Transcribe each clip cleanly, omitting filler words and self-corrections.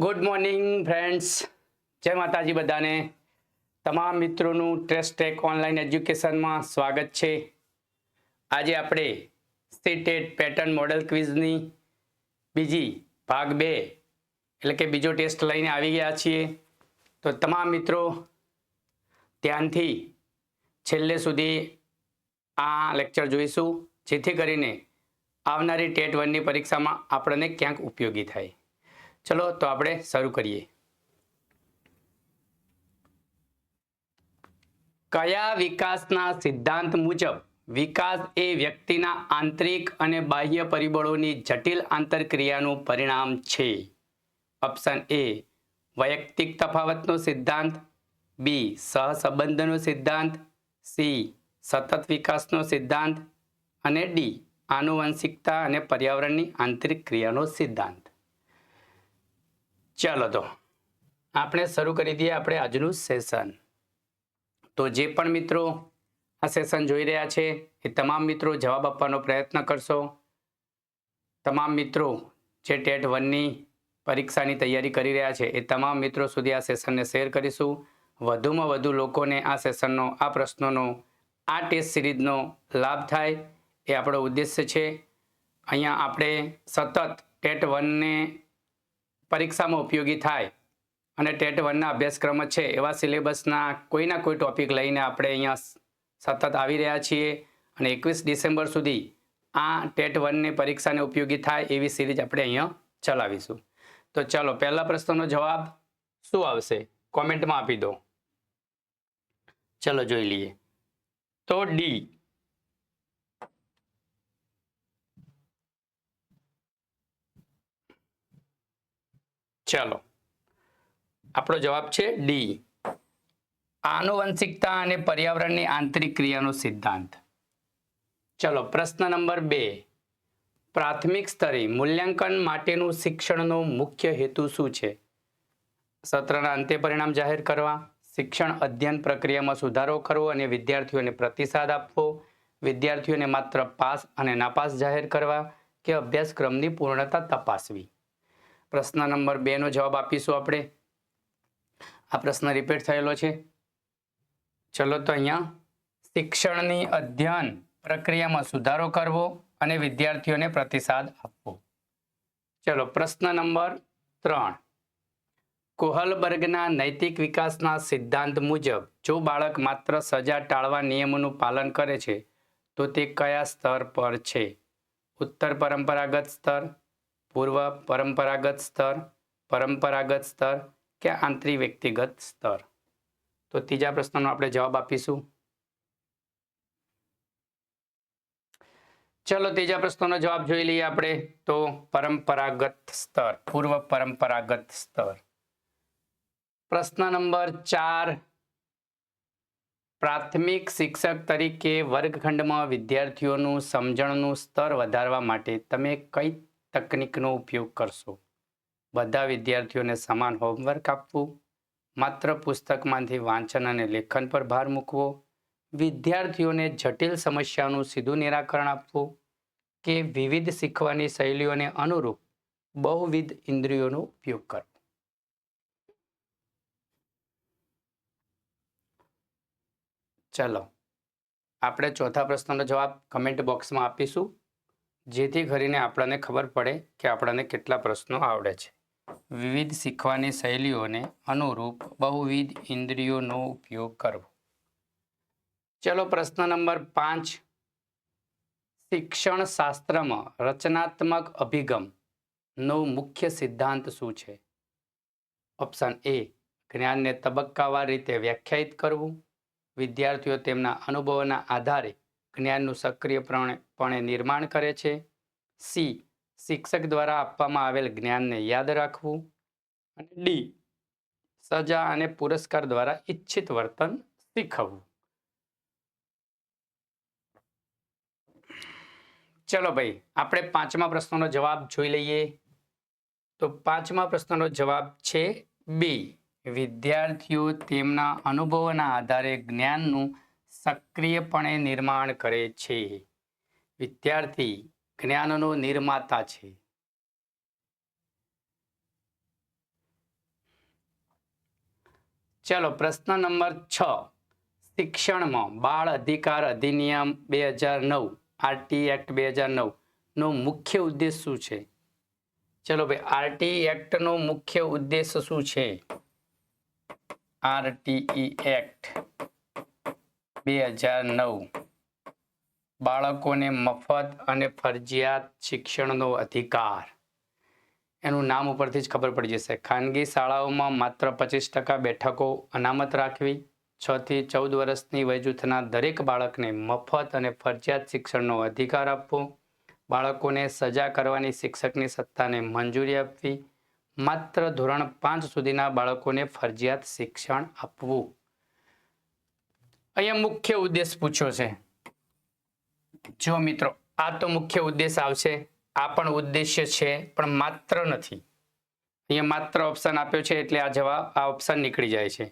Good morning friends, જય માતાજી બધાને. તમામ મિત્રોનું ટ્રેસ્ટેક ઓનલાઈન એજ્યુકેશનમાં સ્વાગત છે. આજે આપણે સીટેટ પેટર્ન મોડેલ ક્વિઝની બીજી ભાગ 2 એટલે કે બીજો ટેસ્ટ લઈને આવી ગયા છીએ. તો તમામ મિત્રો ધ્યાનથી છેલ્લે સુધી આ લેક્ચર જોઈશું, જેથી કરીને આવનારી ટેટ 1ની પરીક્ષામાં આપણને ક્યાંક ઉપયોગી થાય. ચલો તો આપણે શરૂ કરીએ. કયા વિકાસના સિદ્ધાંત મુજબ વિકાસ એ વ્યક્તિના આંતરિક અને બાહ્ય પરિબળોની જટિલ આંતરક્રિયાનું પરિણામ છે? ઓપ્શન એ વૈયક્તિક તફાવતનો સિદ્ધાંત, બી સહસંબંધનો સિદ્ધાંત, સી સતત વિકાસનો સિદ્ધાંત અને ડી આનુવંશિકતા અને પર્યાવરણની આંતરિક ક્રિયાનો સિદ્ધાંત. ચાલો તો આપણે શરૂ કરી દઈએ આપણે આજનું સેશન. તો જે પણ મિત્રો આ સેશન જોઈ રહ્યા છે એ તમામ મિત્રો જવાબ આપવાનો પ્રયત્ન કરશો. તમામ મિત્રો જે ટેટ 1ની પરીક્ષાની તૈયારી કરી રહ્યા છે એ તમામ મિત્રો સુધી આ સેશનને શેર કરીશું. વધુમાં વધુ લોકોને આ સેશનનો, આ પ્રશ્નોનો, આ ટેસ્ટ સિરીઝનો લાભ થાય એ આપણો ઉદ્દેશ્ય છે. અહીંયા આપણે સતત ટેટ 1ને પરીક્ષામાં ઉપયોગી થાય અને ટેટ 1ના અભ્યાસક્રમ છે એવા સિલેબસના કોઈના કોઈ ટોપિક લઈને આપણે અહીંયા સતત આવી રહ્યા છીએ અને 21 ડિસેમ્બર સુધી આ ટેટ 1ની પરીક્ષાને ઉપયોગી થાય એવી સિરીઝ આપણે અહીંયા ચલાવીશું. તો ચાલો પહેલા પ્રશ્નનો જવાબ શું આવશે કોમેન્ટમાં આપી દો. ચલો જોઈ લઈએ. તો ડી. ચાલો આપણો જવાબ છે ડી, આનુવંશિકતા અને પર્યાવરણની આંતરિક ક્રિયાનો સિદ્ધાંત. ચલો પ્રશ્ન નંબર 2, પ્રાથમિક સ્તરે મૂલ્યાંકન માટેનું શિક્ષણનો મુખ્ય હેતુ શું છે? સત્રના અંતે પરિણામ જાહેર કરવા, શિક્ષણ અધ્યયન પ્રક્રિયામાં સુધારો કરવો અને વિદ્યાર્થીઓને પ્રતિસાદ આપવો, વિદ્યાર્થીઓને માત્ર પાસ અને નાપાસ જાહેર કરવા કે અભ્યાસક્રમની પૂર્ણતા તપાસવી. પ્રશ્ન નંબર 2 નો જવાબ આપીશું આપણે. આ પ્રશ્ન રિપીટ થયેલો છે. ચલો તો અહીંયા શિક્ષણની અધ્યયન પ્રક્રિયામાં સુધારો કરવો અને વિદ્યાર્થીઓને પ્રતિસાદ આપવો. ચલો પ્રશ્ન નંબર 3, કોહલબર્ગના નૈતિક વિકાસના સિદ્ધાંત મુજબ જો બાળક માત્ર સજા ટાળવા નિયમોનું પાલન કરે છે તો તે કયા સ્તર પર છે? ઉત્તર પરંપરાગત સ્તર, પૂર્વ પરંપરાગત સ્તર, પરંપરાગત સ્તર કે આંતરિક વ્યક્તિગત સ્તર? તો ત્રીજા પ્રશ્નનો આપણે જવાબ આપીશું. ચલો ત્રીજા પ્રશ્નનો જવાબ જોઈ લઈએ આપણે. તો પરંપરાગત સ્તર, પૂર્વ પરંપરાગત સ્તર. પ્રશ્ન નંબર 4, પ્રાથમિક શિક્ષક તરીકે વર્ગખંડમાં વિદ્યાર્થીઓનું સમજણનું સ્તર વધારવા માટે તમે કઈ તકનીકનો ઉપયોગ કરશો? બધા વિદ્યાર્થીઓને સમાન હોમવર્ક આપવું, માત્ર પુસ્તકમાંથી વાંચન અને લેખન પર ભાર મૂકવો, વિદ્યાર્થીઓને જટિલ સમસ્યાઓનું સીધું નિરાકરણ આપવું કે વિવિધ શીખવાની શૈલીઓને અનુરૂપ બહુવિધ ઇન્દ્રિયોનો ઉપયોગ કરવો? ચલો આપણે ચોથા પ્રશ્નનો જવાબ કમેન્ટ બોક્સમાં આપીશું, જેથી કરીને આપણને ખબર પડે કે આપણને કેટલા પ્રશ્નો આવડે છે. વિવિધ શીખવાની શૈલીઓને અનુરૂપ બહુવિધ ઇન્દ્રિયોનો ઉપયોગ કરવો. ચલો પ્રશ્ન નંબર 5, શિક્ષણ શાસ્ત્રમાં રચનાત્મક અભિગમનો મુખ્ય સિદ્ધાંત શું છે? ઓપ્શન એ જ્ઞાનને તબક્કાવાર રીતે વ્યાખ્યાયિત કરવું, વિદ્યાર્થીઓ તેમના અનુભવોના આધારે જ્ઞાનનું સક્રિયપણે નિર્માણ કરે છે, સી શિક્ષક દ્વારા આપવામાં આવેલ જ્ઞાનને યાદ રાખવું અને ડી સજા અને પુરસ્કાર દ્વારા ઇચ્છિત વર્તન શીખવવું. ચલો ભાઈ આપણે પાંચમા પ્રશ્નનો જવાબ જોઈ લઈએ. તો પાંચમા પ્રશ્નનો જવાબ છે બી, વિદ્યાર્થીઓ તેમના અનુભવોના આધારે જ્ઞાનનું સક્રિયપણે નિર્માણ કરે છે. વિદ્યાર્થી જ્ઞાનનો નિર્માતા છે. ચલો પ્રશ્ન નંબર 6, શિક્ષણમાં બાળ અધિકાર અધિનિયમ 2009 આરટી એક્ટ 2009 નો મુખ્ય ઉદ્દેશ શું છે? ચલો ભાઈ, આરટી એક્ટ નો મુખ્ય ઉદ્દેશ શું છે? આરટીઈ એક્ટ 2009 બાળકોને મફત અને ફરજિયાત શિક્ષણનો અધિકાર. એનું નામ ઉપરથી જ ખબર પડી જશે. ખાનગી શાળાઓમાં માત્ર 25% બેઠકો અનામત રાખવી, 6 થી 14 વર્ષની વય જૂથના દરેક બાળકને મફત અને ફરજિયાત શિક્ષણનો અધિકાર આપવો, બાળકોને સજા કરવાની શિક્ષકની સત્તાને મંજૂરી આપવી, માત્ર ધોરણ 5 સુધીના બાળકોને ફરજિયાત શિક્ષણ આપવું. અહીંયા મુખ્ય ઉદ્દેશ પૂછ્યો છે. જો મિત્રો, આ તો મુખ્ય ઉદ્દેશ આવશે, આ પણ ઉદ્દેશ્ય છે, પણ માત્ર નથી. અહીંયા માત્ર ઓપ્શન આપ્યો છે એટલે આ જવાબ, આ ઓપ્શન નીકળી જાય છે.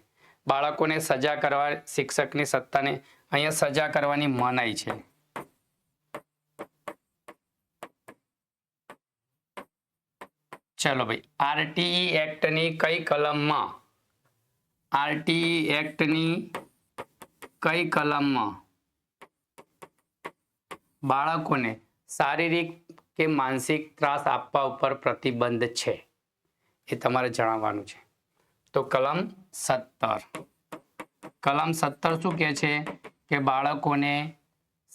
બાળકોને સજા કરવા શિક્ષકની સત્તાને, અહીંયા સજા કરવાની મનાઈ છે. ચલો ભાઈ, આરટીઈ એક્ટની કઈ કલમમાં, આરટીઈ એક્ટની કઈ કલમમાં બાળકોને શારીરિક કે માનસિક ત્રાસ આપવા ઉપર પ્રતિબંધ છે? એ તમારે જણાવવાનું છે. તો કલમ 17. કલમ 17 શું કહે છે? કે બાળકોને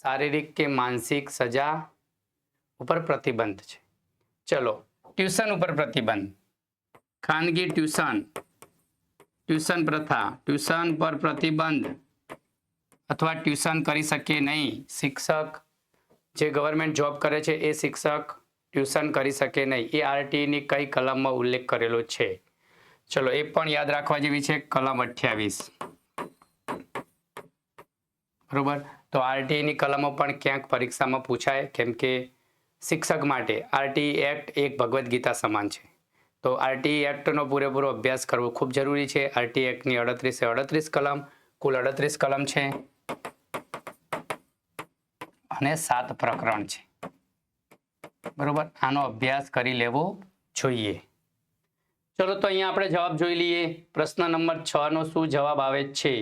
શારીરિક કે માનસિક સજા ઉપર પ્રતિબંધ છે. ચલો, ટ્યુશન ઉપર પ્રતિબંધ, ખાનગી ટ્યુશન પ્રથા, ટ્યુશન પર પ્રતિબંધ અથવા ટ્યુશન કરી શકે નહીં. શિક્ષક જે ગવર્મેન્ટ જોબ કરે છે એ શિક્ષક ટ્યુશન કરી શકે નહીં. એ આરટીઈની કઈ કલમમાં ઉલ્લેખ કરેલો છે? ચલો, એ પણ યાદ રાખવા જેવી છે, કલમ 28. બરોબર. તો આરટીઈની કલમો પણ ક્યાંક પરીક્ષામાં પૂછાય, કેમ કે શિક્ષક માટે આરટીઈ એક્ટ એક ભગવદ્ ગીતા સમાન છે. તો આરટીઈ એક્ટનો પૂરેપૂરો અભ્યાસ કરવો ખૂબ જરૂરી છે. આરટીઈ એક્ટની 38 કલમ, કુલ 38 કલમ છે અને 7 પ્રકરણ છે. બરોબર, આનો અભ્યાસ કરી લેવો જોઈએ. ચલો, તો અહીંયા આપણે જવાબ જોઈ લઈએ. પ્રશ્ન નંબર 6 નો શું જવાબ આવે છે?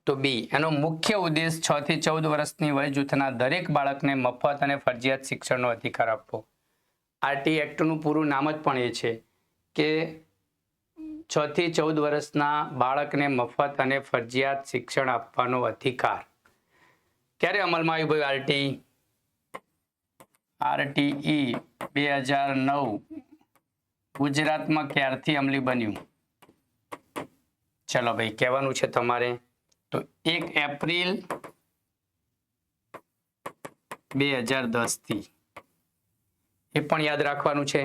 તો બી, એનો મુખ્ય ઉદ્દેશ 6 થી 14 વર્ષની વય જૂથના દરેક બાળકને મફત અને ફરજિયાત શિક્ષણનો અધિકાર આપવો. આરટી એક્ટનું પૂરું નામ જ પણ એ છે કે 6 થી 14 વર્ષના બાળકને મફત અને ફરજિયાત શિક્ષણ આપવાનો અધિકાર. ક્યારે અમલમાં આવ્યું ભાઈ આરટીઈ? આરટીઈ 2009 ગુજરાતમાં ક્યારથી અમલી બન્યું? ચલો ભાઈ, કહેવાનું છે તમારે. તો 1 એપ્રિલ 2010 થી. એ પણ યાદ રાખવાનું છે.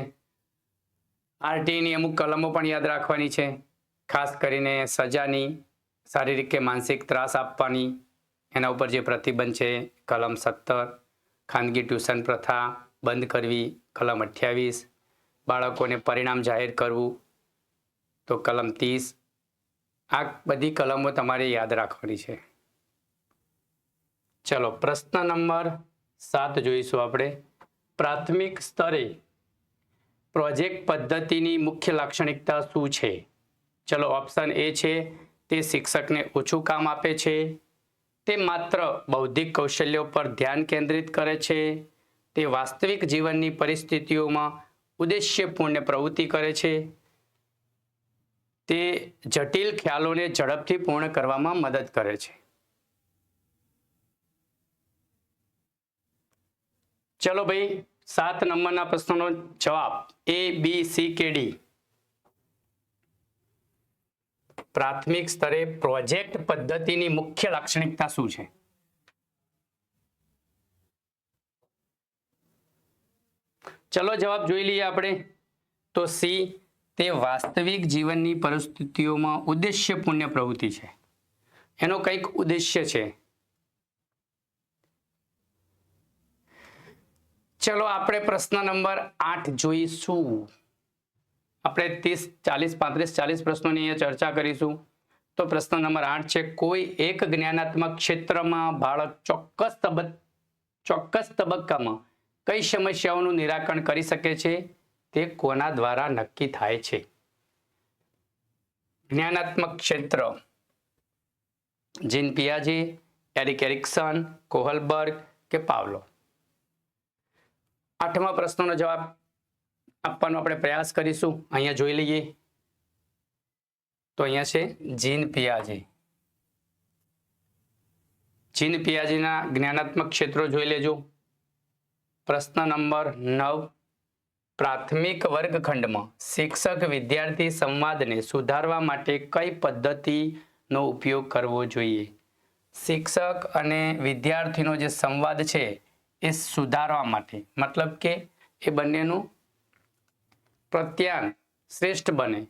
આરટીઈની અમુક કલમો પણ યાદ રાખવાની છે, ખાસ કરીને સજાની, શારીરિક કે માનસિક ત્રાસ આપવાની, એના ઉપર જે પ્રતિબંધ છે કલમ 17, ખાનગી ટ્યુશન પ્રથા બંધ કરવી કલમ 28, બાળકોને પરિણામ જાહેર કરવું તો કલમ 30. આ બધી કલમો તમારે યાદ રાખવાની છે. ચલો, પ્રશ્ન નંબર 7 જોઈશું આપણે. પ્રાથમિક સ્તરે પ્રોજેક્ટ પદ્ધતિની મુખ્ય લાક્ષણિકતા શું છે? ચલો, ઓપ્શન એ છે તે શિક્ષકને ઓછું કામ આપે છે, તે માત્ર બૌદ્ધિક કૌશલ્યો પર ધ્યાન કેન્દ્રિત કરે છે, તે વાસ્તવિક જીવનની પરિસ્થિતિઓમાં ઉદ્દેશ્યપૂર્ણ પ્રવૃત્તિ કરે છે, તે જટિલ ખ્યાલોને ઝડપથી પૂર્ણ કરવામાં મદદ કરે છે. ચલો ભાઈ, 7 નંબરના પ્રશ્નનો જવાબ A, B, C કે D. પ્રાથમિક સ્તરે પ્રોજેક્ટ પદ્ધતિની મુખ્ય લાક્ષણિકતા શું છે? ચલો, જવાબ જોઈ લઈએ આપણે. તો C, તે વાસ્તવિક જીવનની પરિસ્થિતિઓમાં ઉદ્દેશ્યપૂર્ણ પ્રવૃત્તિ છે. એનો કંઈક ઉદ્દેશ્ય છે. ચલો, આપણે પ્રશ્ન નંબર 8 જોઈશું. આપણે 30, 40, 35, 40 પ્રશ્નોની અહીંયા ચર્ચા કરીશું. તો પ્રશ્ન નંબર 8 છે, કોઈ એક જ્ઞાનાત્મક ક્ષેત્રમાં બાળક ચોક્કસ તબક્કામાં કઈ સમસ્યાઓનું નિરાકરણ કરી શકે છે તે કોના દ્વારા નક્કી થાય છે? જ્ઞાનાત્મક ક્ષેત્ર જીન પિયાજી, એરિક એરિક્સન, કોહલબર્ગ કે પાવલો? 8મા પ્રશ્નનો જવાબ આપવાનો આપણે પ્રયાસ કરીશું. અહીંયા જોઈ લઈએ તો અહીંયા છે જીન પિયાજી. જીન પિયાજીના જ્ઞાનાત્મક ક્ષેત્રો જોઈ લેજો. પ્રશ્ન નંબર 9, પ્રાથમિક વર્ગખંડમાં શિક્ષક વિદ્યાર્થી સંવાદને સુધારવા માટે કઈ પદ્ધતિનો ઉપયોગ કરવો જોઈએ? શિક્ષક અને વિદ્યાર્થીનો જે સંવાદ છે એ સુધારવા માટે, મતલબ કે એ બંનેનું પ્રત્યાયન શ્રેષ્ઠ બને,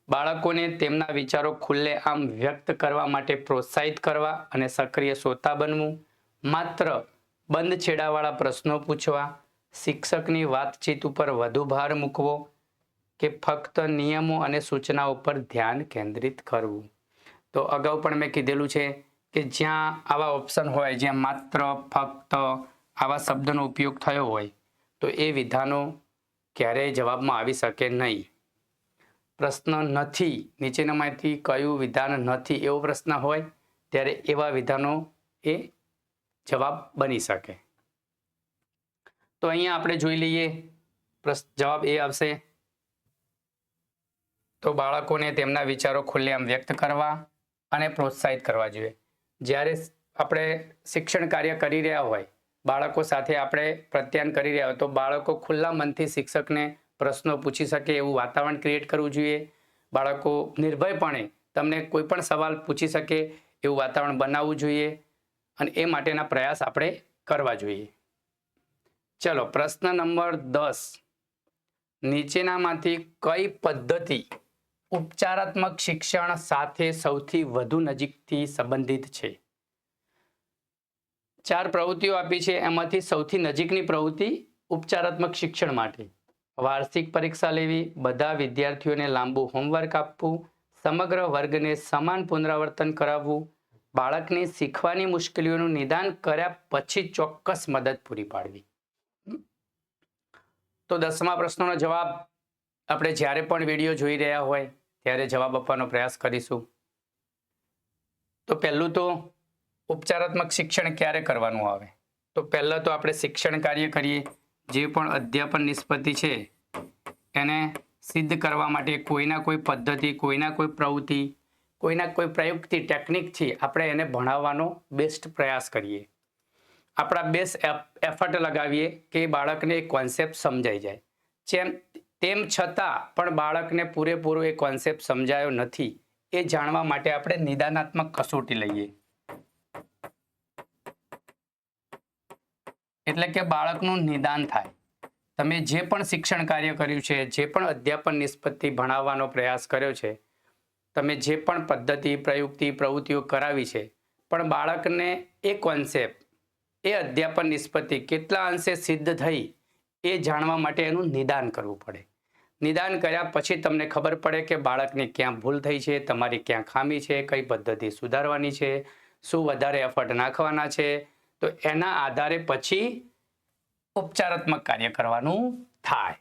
બાળકોને તેમના વિચારો ખુલ્લેઆમ વ્યક્ત કરવા માટે પ્રોત્સાહિત કરવા અને સક્રિય શ્રોતા બનવું, માત્ર બંધ છેડાવાળા પ્રશ્નો પૂછવા, શિક્ષકની વાતચીત ઉપર વધુ ભાર મૂકવો કે ફક્ત નિયમો અને સૂચનાઓ પર ધ્યાન કેન્દ્રિત કરવું. તો અગાઉ પણ મેં કીધેલું છે કે જ્યાં આવા ઓપ્શન હોય, જ્યાં માત્ર ફક્ત આવા શબ્દનો ઉપયોગ થયો હોય તો એ વિધાનો ક્યારેય જવાબમાં આવી શકે નહીં. પ્રશ્ન નથી, નીચેનામાંથી કયું વિધાન નથી એવો પ્રશ્ન હોય ત્યારે એવા વિધાનો એ જવાબ બની શકે. તો અહીંયા આપણે જોઈ લઈએ, જવાબ એ આવશે તો બાળકોને તેમના વિચારો ખુલ્લેઆમ વ્યક્ત કરવા અને પ્રોત્સાહિત કરવા જોઈએ. જ્યારે આપણે શિક્ષણ કાર્ય કરી રહ્યા હોય, બાળકો સાથે આપણે પ્રત્યાયન કરી રહ્યા હોય તો બાળકો ખુલ્લા મનથી શિક્ષકને પ્રશ્નો પૂછી શકે એવું વાતાવરણ ક્રિએટ કરવું જોઈએ. બાળકો નિર્ભયપણે તમને કોઈ પણ સવાલ પૂછી શકે એવું વાતાવરણ બનાવવું જોઈએ અને એ માટેના પ્રયાસ આપણે કરવા જોઈએ. ચલો, પ્રશ્ન નંબર 10, નીચેનામાંથી કઈ પદ્ધતિ ઉપચારાત્મક શિક્ષણ સાથે સૌથી વધુ નજીકથી સંબંધિત છે? 4 પ્રવૃત્તિઓ આપી છે, એમાંથી સૌથી નજીકની પ્રવૃત્તિ ઉપચારાત્મક શિક્ષણ માટે વાર્ષિક પરીક્ષા લેવી, બધા વિદ્યાર્થીઓને લાંબુ હોમવર્ક આપવું, સમગ્ર વર્ગને સમાન પુનરાવર્તન કરાવવું, બાળકની શીખવાની મુશ્કેલીઓનું નિદાન કર્યા પછી ચોક્કસ મદદ પૂરી પાડવી. તો 10મા પ્રશ્નનો જવાબ આપણે જ્યારે પણ વિડીયો જોઈ રહ્યા હોય ત્યારે જવાબ આપવાનો પ્રયાસ કરીશું. તો પહેલું તો ઉપચારાત્મક શિક્ષણ ક્યારે કરવાનું આવે? તો પહેલાં તો આપણે શિક્ષણ કાર્ય કરીએ, જે પણ અધ્યાપન નિષ્પત્તિ છે એને સિદ્ધ કરવા માટે કોઈના કોઈ પદ્ધતિ, કોઈના કોઈ પ્રવૃત્તિ, કોઈના કોઈ પ્રયુક્તિ ટેકનિકથી આપણે એને ભણાવવાનો બેસ્ટ પ્રયાસ કરીએ. આપણા બેસ્ટ એફર્ટ લગાવીએ કે બાળકને એ કોન્સેપ્ટ સમજાઈ જાય. તેમ છતાં પણ બાળકને પૂરેપૂરો એ કોન્સેપ્ટ સમજાયો નથી, એ જાણવા માટે આપણે નિદાનાત્મક કસોટી લઈએ. એટલે કે બાળકનું નિદાન થાય. તમે જે પણ શિક્ષણ કાર્ય કર્યું છે, જે પણ અધ્યાપન નિષ્પત્તિ ભણાવવાનો પ્રયાસ કર્યો છે, તમે જે પણ પદ્ધતિ, પ્રયુક્તિ, પ્રવૃત્તિઓ કરાવી છે, પણ બાળકને એ કોન્સેપ્ટ, એ અધ્યાપન નિષ્પત્તિ કેટલા અંશે સિદ્ધ થઈ એ જાણવા માટે એનું નિદાન કરવું પડે. નિદાન કર્યા પછી તમને ખબર પડે કે બાળકને ક્યાં ભૂલ થઈ છે, તમારી ક્યાં ખામી છે, કઈ પદ્ધતિ સુધારવાની છે, શું વધારે એફર્ટ નાખવાના છે. તો એના આધારે પછી ઉપચારાત્મક કાર્ય કરવાનું થાય.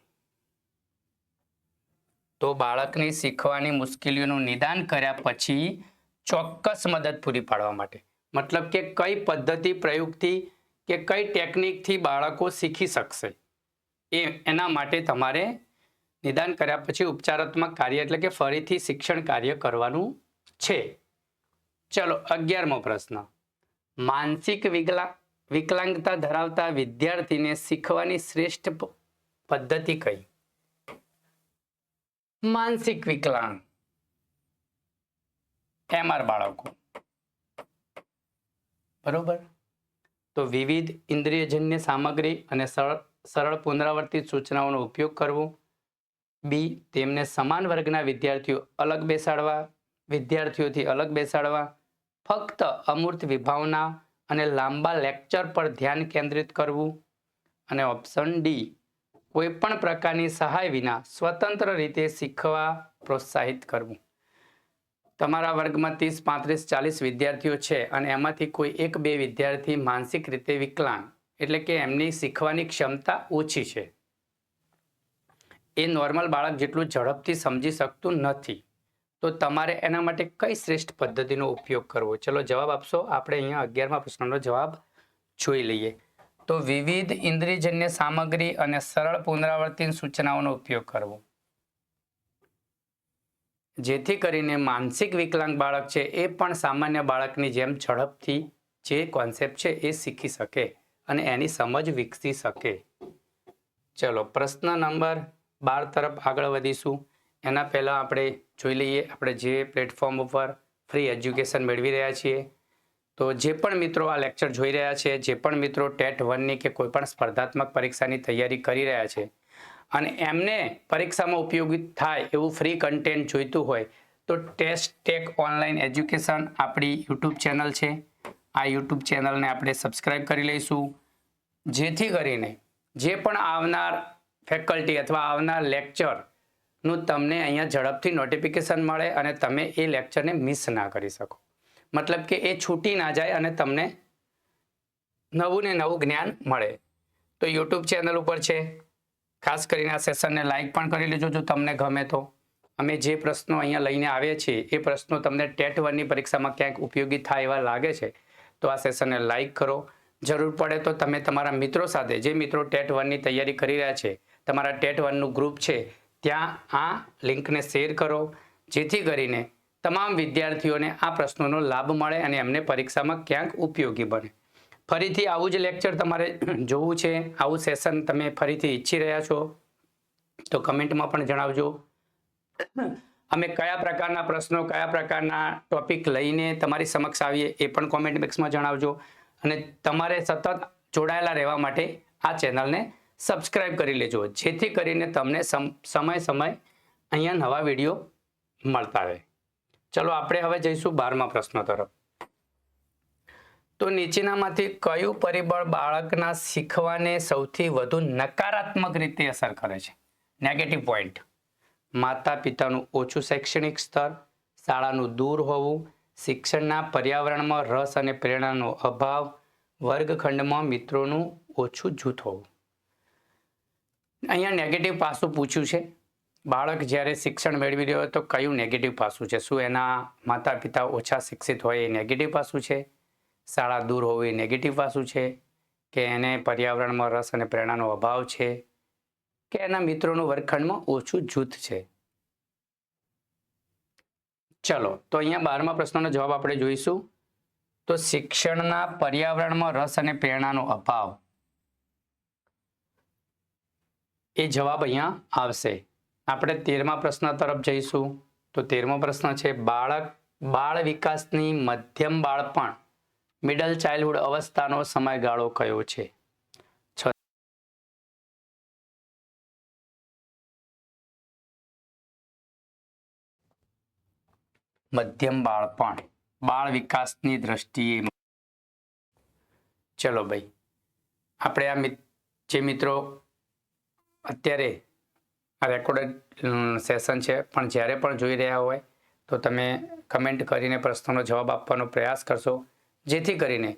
તો બાળકની શીખવાની મુશ્કેલીઓનું નિદાન કર્યા પછી ચોક્કસ મદદ પૂરી પાડવા માટે, મતલબ કે કઈ પદ્ધતિ, પ્રયુક્તિ કે કઈ ટેકનિકથી બાળકો શીખી શકશે એના માટે તમારે નિદાન કર્યા પછી ઉપચારાત્મક કાર્ય એટલે કે ફરીથી શિક્ષણ કાર્ય કરવાનું છે. ચલો, 11મો પ્રશ્ન, માનસિક વિકલાંગતા ધરાવતા વિદ્યાર્થીને શીખવાની શ્રેષ્ઠ પદ્ધતિ કઈ? માનસિક વિકલાંગ MR બાળકો, બરોબર. તો વિવિધ ઇન્દ્રિયજન્ય સામગ્રી અને સરળ પુનરાવર્તિત સૂચનાઓનો ઉપયોગ કરવો. બી, તેમને સમાન વર્ગના વિદ્યાર્થીઓથી અલગ બેસાડવા, ફક્ત અમૂર્ત વિભાવના અને લાંબા લેક્ચર પર ધ્યાન કેન્દ્રિત કરવું. અને ઓપ્શન ડી, કોઈ પણ પ્રકારની સહાય વિના સ્વતંત્ર રીતે શીખવા પ્રોત્સાહિત કરવું. તમારા વર્ગમાં 30, 35, 40 વિદ્યાર્થીઓ છે અને એમાંથી કોઈ 1-2 વિદ્યાર્થી માનસિક રીતે વિકલાંગ એટલે કે એમની શીખવાની ક્ષમતા ઓછી છે, એ નોર્મલ બાળક જેટલું ઝડપથી સમજી શકતું નથી, તો તમારે એના માટે કઈ શ્રેષ્ઠ પદ્ધતિનો ઉપયોગ કરવો? ચલો જવાબ આપશો. આપણે અહીંયા 11મા પ્રશ્નનો જવાબ જોઈ લઈએ. તો વિવિધ ઇન્દ્રિયજન્ય સામગ્રી અને સરળ પુનરાવર્તિત સૂચનાઓનો ઉપયોગ કરવો, જેથી કરીને માનસિક વિકલાંગ બાળક છે એ પણ સામાન્ય બાળકની જેમ ઝડપથી જે કોન્સેપ્ટ છે એ શીખી શકે અને એની સમજ વિકસી શકે. ચલો પ્રશ્ન નંબર 12 તરફ આગળ વધીશું. એના પહેલાં આપણે જોઈ લઈએ આપણે જે પ્લેટફોર્મ ઉપર ફ્રી એજ્યુકેશન મેળવી રહ્યા છીએ. તો જે પણ મિત્રો આ લેક્ચર જોઈ રહ્યા છે, જે પણ મિત્રો ટેટ 1ની કે કોઈ પણ સ્પર્ધાત્મક પરીક્ષાની તૈયારી કરી રહ્યા છે અને એમને પરીક્ષામાં ઉપયોગી થાય એવું ફ્રી કન્ટેન્ટ જોઈતું હોય તો ટેસ્ટ ટેક ઓનલાઈન એજ્યુકેશન આપણી યુટ્યુબ ચેનલ છે. આ યુટ્યુબ ચેનલને આપણે સબસ્ક્રાઈબ કરી લઈશું, જેથી કરીને જે પણ આવનાર ફેકલ્ટી અથવા આવનાર લેક્ચરનું તમને અહીંયા ઝડપથી નોટિફિકેશન મળે અને તમે એ લેક્ચરને મિસ ના કરી શકો. મતલબ કે એ છૂટી ના જાય અને તમને નવું ને નવું જ્ઞાન મળે. તો યુટ્યુબ ચેનલ ઉપર છે, ખાસ કરીને આ સેશનને લાઈક પણ કરી લેજો જો તમને ગમે તો. અમે જે પ્રશ્નો અહીંયા લઈને આવીએ છીએ એ પ્રશ્નો તમને ટેટ 1ની પરીક્ષામાં ક્યાંક ઉપયોગી થાય એવા લાગે છે તો આ સેશનને લાઈક કરો. જરૂર પડે તો તમે તમારા મિત્રો સાથે, જે મિત્રો ટેટ 1ની તૈયારી કરી રહ્યા છે, તમારા ટેટ 1નું ગ્રુપ છે ત્યાં આ લિંકને શેર કરો, જેથી કરીને તમામ વિદ્યાર્થીઓને આ પ્રશ્નોનો લાભ મળે અને એમને પરીક્ષામાં ક્યાંક ઉપયોગી બને. ફરીથી આવું જ લેક્ચર તમારે જોવું છે, આવું સેશન તમે ફરીથી ઈચ્છી રહ્યા છો તો કમેન્ટમાં પણ જણાવજો. અમે કયા પ્રકારના પ્રશ્નો, કયા પ્રકારના ટોપિક લઈને તમારી સમક્ષ આવીએ એ પણ કોમેન્ટ બોક્સમાં જણાવજો. અને તમારે સતત જોડાયેલા રહેવા માટે આ ચેનલને સબસ્ક્રાઇબ કરી લેજો, જેથી કરીને તમને સમય અહીંયા નવા વિડીયો મળતા રહે. ચલો આપણે હવે જઈશું 12મા પ્રશ્ન તરફ. તો નીચેનામાંથી કયું પરિબળ બાળકના શીખવાને સૌથી વધુ નકારાત્મક રીતે અસર કરે છે? નેગેટિવ પોઈન્ટ: માતા પિતાનું ઓછું શૈક્ષણિક સ્તર, શાળાનું દૂર હોવું, શિક્ષણના પર્યાવરણમાં રસ અને પ્રેરણાનો અભાવ, વર્ગખંડમાં મિત્રોનું ઓછું જૂથ હોવું. અહીંયા નેગેટિવ પાસું પૂછ્યું છે. બાળક જ્યારે શિક્ષણ મેળવી રહ્યો હોય તો કયું નેગેટિવ પાસું છે? શું એના માતા પિતા ઓછા શિક્ષિત હોય એ નેગેટિવ પાસું છે? શાળા દૂર હોવું એ નેગેટિવ પાસું છે? કે એને પર્યાવરણમાં રસ અને પ્રેરણાનો અભાવ છે? કે એના મિત્રોનું વર્ગખંડમાં ઓછું જૂથ છે? ચલો તો અહીંયા 12મા પ્રશ્નનો જવાબ આપણે જોઈશું. તો શિક્ષણના પર્યાવરણમાં રસ અને પ્રેરણાનો અભાવ એ જવાબ અહીંયા આવશે. આપણે 13મા પ્રશ્ન તરફ જઈશું. તો 13મો પ્રશ્ન છે, બાળ વિકાસની મધ્યમ બાળપણ મિડલ ચાઇલ્ડહુડ અવસ્થાનો સમયગાળો કયો છે? મધ્યમ બાળપણ બાળ વિકાસની દ્રષ્ટિએ. ચલો ભાઈ, આપણે આ જે મિત્રો અત્યારે આ રેકોર્ડેડ સેશન છે પણ જ્યારે પણ જોઈ રહ્યા હોય તો તમે કમેન્ટ કરીને પ્રશ્નોનો જવાબ આપવાનો પ્રયાસ કરશો, જેથી કરીને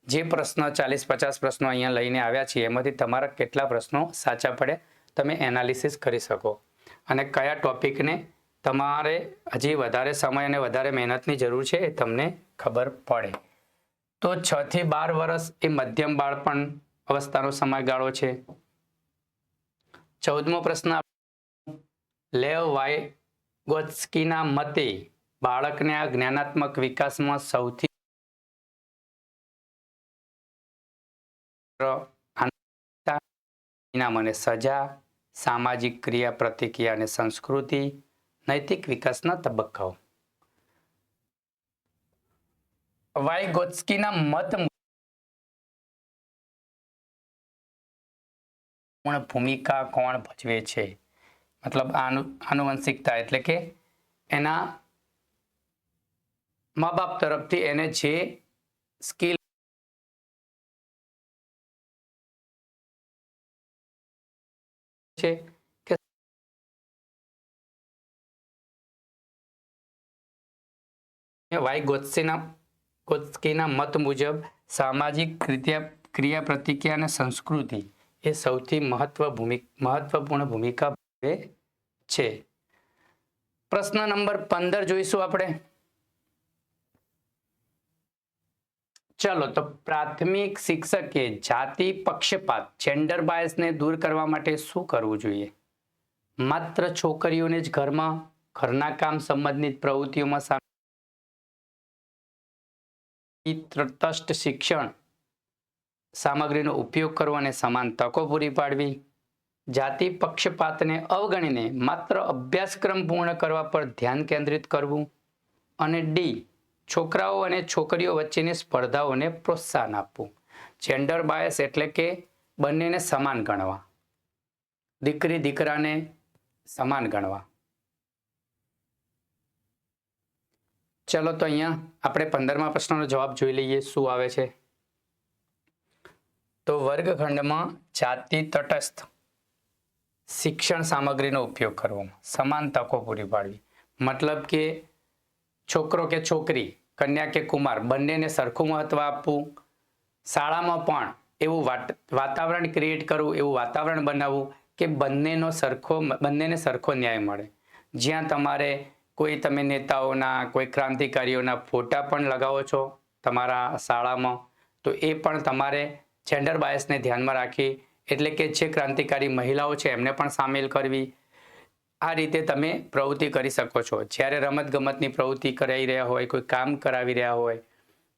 જે પ્રશ્ન 40-50 પ્રશ્નો અહીંયા લઈને આવ્યા છીએ એમાંથી તમારા કેટલા પ્રશ્નો સાચા પડે તમે એનાલિસિસ કરી શકો અને કયા ટોપિકને તમારે હજી વધારે સમય અને વધારે મહેનતની જરૂર છે એ તમને ખબર પડે. તો 6 થી 12 વર્ષ એ મધ્યમ બાળપણ અવસ્થાનો સમયગાળો છે. 14મો પ્રશ્ન, લેવ વાયગોત્સ્કીના મતે બાળકને આ જ્ઞાનાત્મક વિકાસમાં સૌથી ઇનામ અને સજા, સામાજિક ક્રિયા પ્રતિક્રિયા અને સંસ્કૃતિ, નૈતિક વિકાસના તબક્કાઓ. વાયગોત્સ્કીના મત ભૂમિકા કોણ ભજવે છે? મતલબ આનુવંશિકતા એટલે કે એના મા બાપ તરફથી એને જે સ્કિલ છે કે વાયગોત્સ્કીના મત મુજબ સામાજિક ક્રિયા પ્રતિક્રિયા અને સંસ્કૃતિ એ સૌથી મહત્વપૂર્ણ ભૂમિકા ભજવે છે. પ્રશ્ન નંબર 15 જોઈશું આપણે. ચલો, તો પ્રાથમિક શિક્ષકે જાતિ પક્ષપાત જેન્ડર બાયસને દૂર કરવા માટે શું કરવું જોઈએ? માત્ર છોકરીઓને જ ઘરના કામ સંબંધિત પ્રવૃત્તિઓમાં તટસ્થ શિક્ષણ સામગ્રીનો ઉપયોગ કરવો અને સમાન તકો પૂરી પાડવી, જાતિ પક્ષપાતને અવગણીને માત્ર અભ્યાસક્રમ પૂર્ણ કરવા પર ધ્યાન કેન્દ્રિત કરવું, અને ડી, છોકરાઓ અને છોકરીઓ વચ્ચેની સ્પર્ધાઓને પ્રોત્સાહન આપવું. જેન્ડર બાયસ એટલે કે બંનેને સમાન ગણવા, દીકરી દીકરાને સમાન ગણવા. ચલો, તો અહીંયા આપણે 15મા પ્રશ્નનો જવાબ જોઈ લઈએ શું આવે છે. તો વર્ગખંડમાં જાતિ તટસ્થ શિક્ષણ સામગ્રીનો ઉપયોગ કરવો, સમાન તકો પૂરી પાડવી. મતલબ કે છોકરો કે છોકરી, કન્યા કે કુમાર બંનેને સરખું મહત્વ આપવું. શાળામાં પણ એવું વાતાવરણ ક્રિએટ કરવું, એવું વાતાવરણ બનાવવું કે બંનેને સરખો ન્યાય મળે. જ્યાં તમારે તમે નેતાઓના, કોઈ ક્રાંતિકારીઓના ફોટા પણ લગાવો છો તમારા શાળામાં, તો એ પણ તમારે જેન્ડર બાયસને ધ્યાનમાં રાખી, એટલે કે જે ક્રાંતિકારી મહિલાઓ છે એમને પણ સામેલ કરવી. આ રીતે તમે પ્રવૃત્તિ કરી શકો છો. જ્યારે રમતગમતની પ્રવૃત્તિ કરાવી રહ્યા હોય, કોઈ કામ કરાવી રહ્યા હોય,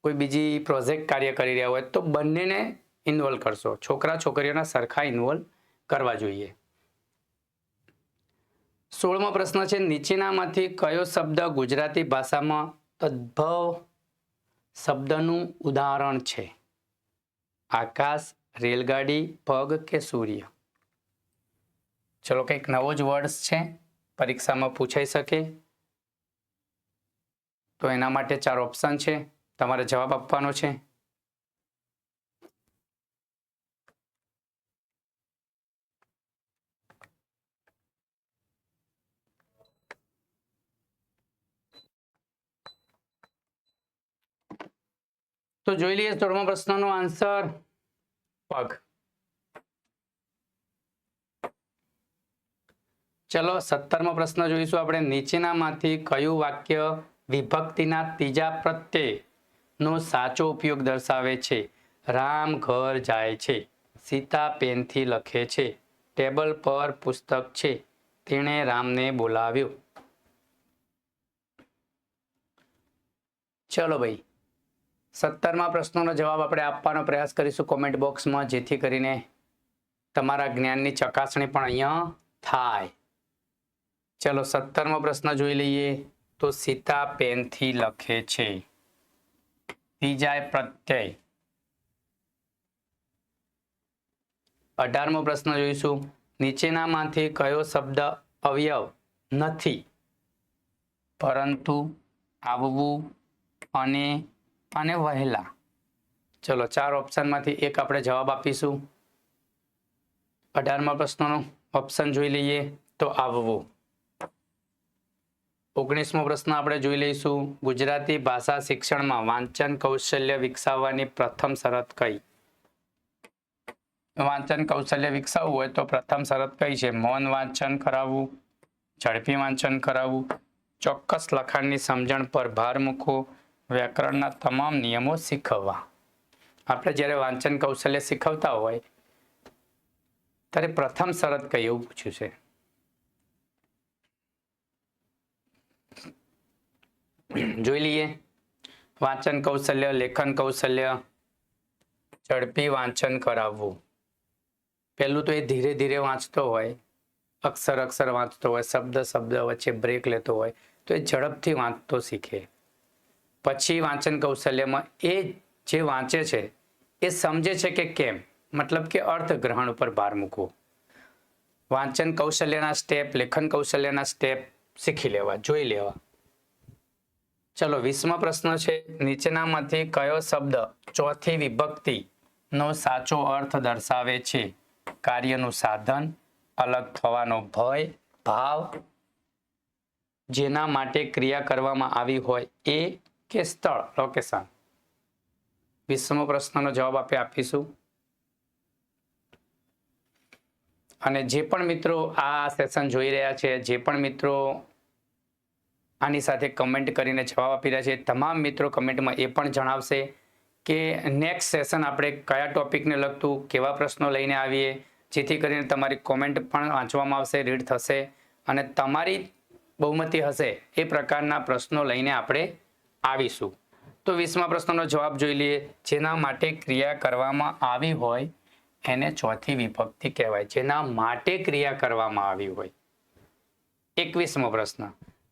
કોઈ બીજી પ્રોજેક્ટ કાર્ય કરી રહ્યા હોય, તો બંનેને ઇન્વોલ્વ કરશો. છોકરા છોકરીઓના સરખા ઇન્વોલ્વ કરવા જોઈએ. 16મો પ્રશ્ન છે, નીચેનામાંથી કયો શબ્દ ગુજરાતી ભાષામાં તદ્ભવ શબ્દનું ઉદાહરણ છે? આકાશ, રેલગાડી, પગ કે સૂર્ય? ચલો, કંઈક નવો જ વર્ડ્સ છે, પરીક્ષામાં પૂછાઈ શકે. તો એના માટે 4 ઓપ્શન છે, તમારે જવાબ આપવાનો છે. તો જોઈ લઈએ 16મા પ્રશ્નનો આન્સર, પગ. ચલો, 17મો પ્રશ્ન જોઈશું આપણે. નીચેનામાંથી કયું વાક્ય વિભક્તિના ત્રીજા પ્રત્યયનો સાચો ઉપયોગ દર્શાવે છે? રામ ઘર જાય છે, સીતા પેનથી લખે છે, ટેબલ પર પુસ્તક છે, તેણે રામને બોલાવ્યો. ચલો ભાઈ, 17મા પ્રશ્નનો જવાબ આપણે આપવાનો પ્રયાસ કરીશું કોમેન્ટ બોક્સમાં, જેથી કરીને તમારા જ્ઞાનની ચકાસણી પણ અહીંયા થાય. ચલો, 17મો પ્રશ્ન જોઈ લઈએ. તો સીતા પેનથી લખે છે, ત્રીજા પ્રત્યય. 18મો પ્રશ્ન જોઈશું. નીચેનામાંથી કયો શબ્દ અવયવ નથી, પરંતુ આવવું અને વહેલા? ચલો, 4 ઓપ્શનમાંથી એક આપણે જવાબ આપીશું. 18મા પ્રશ્નનો ઓપ્શન જોઈ લઈએ. તો આવવું. 19મો પ્રશ્ન આપણે જોઈ લઈશું. ગુજરાતી ભાષા શિક્ષણમાં વાંચન કૌશલ્ય વિકસાવવાની પ્રથમ શરત કઈ? વાંચન કૌશલ્ય વિકસાવવું હોય તો પ્રથમ શરત કઈ છે? મૌન વાંચન કરાવવું, ઝડપી વાંચન કરાવવું, ચોક્કસ લખાણની સમજણ પર ભાર મૂકવો, વ્યાકરણના તમામ નિયમો શીખવવા. આપણે જ્યારે વાંચન કૌશલ્ય શીખવતા હોય ત્યારે પ્રથમ શરત કઈ, એવું પૂછ્યું છે. જોઈ લઈએ. વાંચન કૌશલ્ય, લેખન કૌશલ્ય, ઝડપી વાંચન કરાવવું. પહેલું તો એ ધીરે ધીરે વાંચતો હોય, અક્ષર વાંચતો હોય, શબ્દ વચ્ચે બ્રેક લેતો હોય, તો એ ઝડપથી વાંચતો શીખે. પછી વાંચન કૌશલ્યમાં એ જે વાંચે છે એ સમજે છે કે કેમ, મતલબ કે અર્થગ્રહણ ઉપર ભાર મૂકવો. વાંચન કૌશલ્યના સ્ટેપ, લેખન કૌશલ્યના સ્ટેપ શીખી લેવા, જોઈ લેવા. ચલો, 20મો પ્રશ્ન છે. નીચેનામાંથી કયો શબ્દ ચોથી વિભક્તિનો સાચો અર્થ દર્શાવે છે? કાર્યનું સાધન, અલગ થવાનો ભય, ભાવ, જેના માટે ક્રિયા કરવામાં આવી હોય એ, કે સ્થળ, લોકેશન? 20મો પ્રશ્નનો જવાબ આપણે આપીશું. અને જે પણ મિત્રો આ સેશન જોઈ રહ્યા છે, જે પણ મિત્રો આની સાથે કમેન્ટ કરીને જવાબ આપી રહ્યા છે તમામ મિત્રો કમેન્ટમાં એ પણ જણાવશે કે નેક્સ્ટ સેશન આપણે કયા ટોપિકને લગતું કેવા પ્રશ્નો લઈને આવીએ, જેથી કરીને તમારી કોમેન્ટ પણ વાંચવામાં આવશે, રીડ થશે અને તમારી બહુમતી હશે એ પ્રકારના પ્રશ્નો લઈને આપણે આવીશું. તો 20મા પ્રશ્નનો જવાબ જોઈ લઈએ. જેના માટે ક્રિયા કરવામાં આવી હોય એને ચોથી વિભક્તિ કહેવાય. જેના માટે ક્રિયા કરવામાં આવી હોય. 21મો પ્રશ્ન.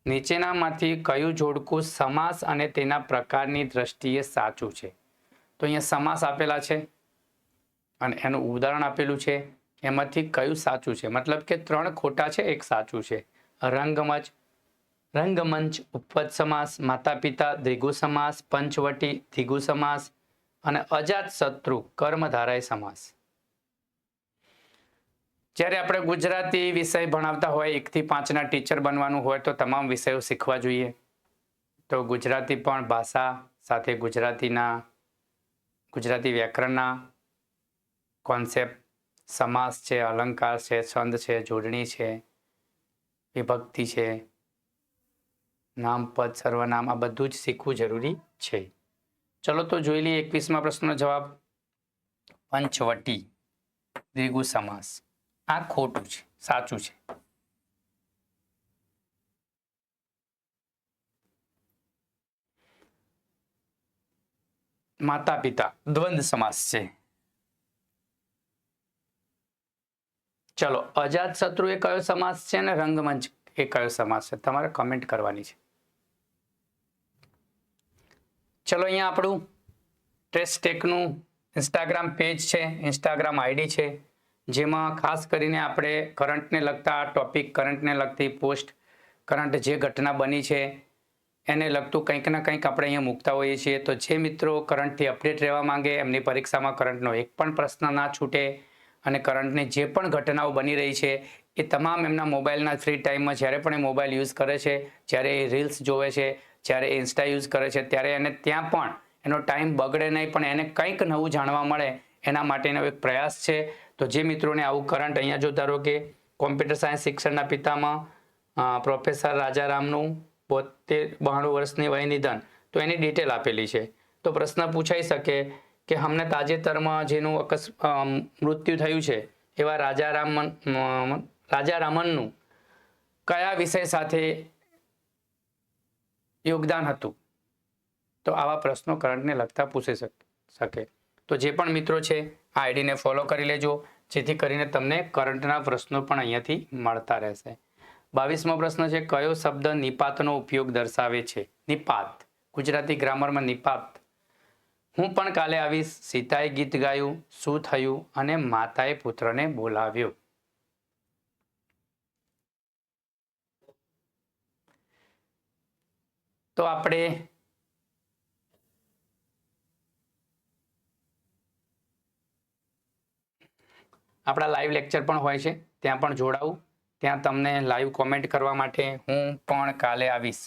નીચેનામાંથી કયું જોડકું સમાસ અને તેના પ્રકારની દ્રષ્ટિએ સાચું છે? તો અહીંયા સમાસ આપેલા છે અને એનું ઉદાહરણ આપેલું છે. એમાંથી કયું સાચું છે? મતલબ કે 3 ખોટા છે, એક સાચું છે. રંગમંચ ઉપપદ સમાસ, માતા પિતા દ્વિગુ સમાસ, પંચવટી દ્વિગુ સમાસ અને અજાત શત્રુ કર્મધારય સમાસ. જ્યારે આપણે ગુજરાતી વિષય ભણાવતા હોય 1 થી 5ના ટીચર બનવાનું હોય તો તમામ વિષયો શીખવા જોઈએ. તો ગુજરાતી પણ ભાષા સાથે ગુજરાતી વ્યાકરણના કોન્સેપ્ટ, સમાસ છે, અલંકાર છે, છંદ છે, જોડણી છે, વિભક્તિ છે, નામ પદ સર્વનામ, આ બધું જ શીખવું જરૂરી છે. ચલો તો જોઈ લઈએ 21મા પ્રશ્નનો જવાબ. પંચવટી દ્વિગુ સમાસ. આ ખોટું છે, સાચું છે. માતા પિતા દ્વંદ સમાસ છે. ચલો અજાત શત્રુ એ કયો સમાસ છે અને રંગમંચ એ કયો સમાસ છે? તમારે કમેન્ટ કરવાની છે. ચલો અહીંયા આપણું ટેસ્ટેકનું ઇન્સ્ટાગ્રામ પેજ છે, ઇન્સ્ટાગ્રામ આઈડી છે, જેમાં ખાસ કરીને આપણે કરંટને લગતા ટોપિક, કરંટને લગતી પોસ્ટ, કરંટ જે ઘટના બની છે એને લગતું કંઈક ના કંઈક આપણે અહીંયા મૂકતા હોઈએ છીએ. તો જે મિત્રો કરંટથી અપડેટ રહેવા માંગે, એમની પરીક્ષામાં કરંટનો એક પણ પ્રશ્ન ના છૂટે અને કરંટની જે પણ ઘટનાઓ બની રહી છે એ તમામ એમના મોબાઈલના ફ્રી ટાઈમમાં જ્યારે પણ એ મોબાઈલ યુઝ કરે છે, જ્યારે એ રીલ્સ જોવે છે, જ્યારે એ ઇન્સ્ટા યુઝ કરે છે, ત્યારે એને ત્યાં પણ એનો ટાઈમ બગડે નહીં, પણ એને કંઈક નવું જાણવા મળે એના માટેનો એક પ્રયાસ છે. તો જે મિત્રોને આવું કરંટ, અહીંયા જો ધારો કે કોમ્પ્યુટર સાયન્સ શિક્ષણના પિતામાં પ્રોફેસર રાજારામનું 92 વર્ષની વય નિધન, તો એની ડિટેલ આપેલી છે. તો પ્રશ્ન પૂછાઈ શકે કે હમણાં તાજેતરમાં જેનું મૃત્યુ થયું છે એવા રાજારામનનું કયા વિષય સાથે યોગદાન હતું? તો આવા પ્રશ્નો કરંટને લગતા પૂછી શકે. તો જે પણ મિત્રો છે આ આઈડીને ફોલો કરી લેજો, જેથી કરીને તમને કરંટના પ્રશ્નો પણ અહીંયાથી મળતા રહેશે. 22મો પ્રશ્ન છે. કયો શબ્દ નિપાતનો ઉપયોગ દર્શાવે છે? નિપાત, ગુજરાતી ગ્રામરમાં નિપાત. હું પણ કાલે આવીશ, સીતાએ ગીત ગાયું, શું થયું અને માતાએ પુત્રને બોલાવ્યો. તો આપણે આપણા લાઈવ લેક્ચર પણ હોય છે, ત્યાં પણ જોડાવું. ત્યાં તમને લાઈવ કોમેન્ટ કરવા માટે હું પણ કાલે આવીશ,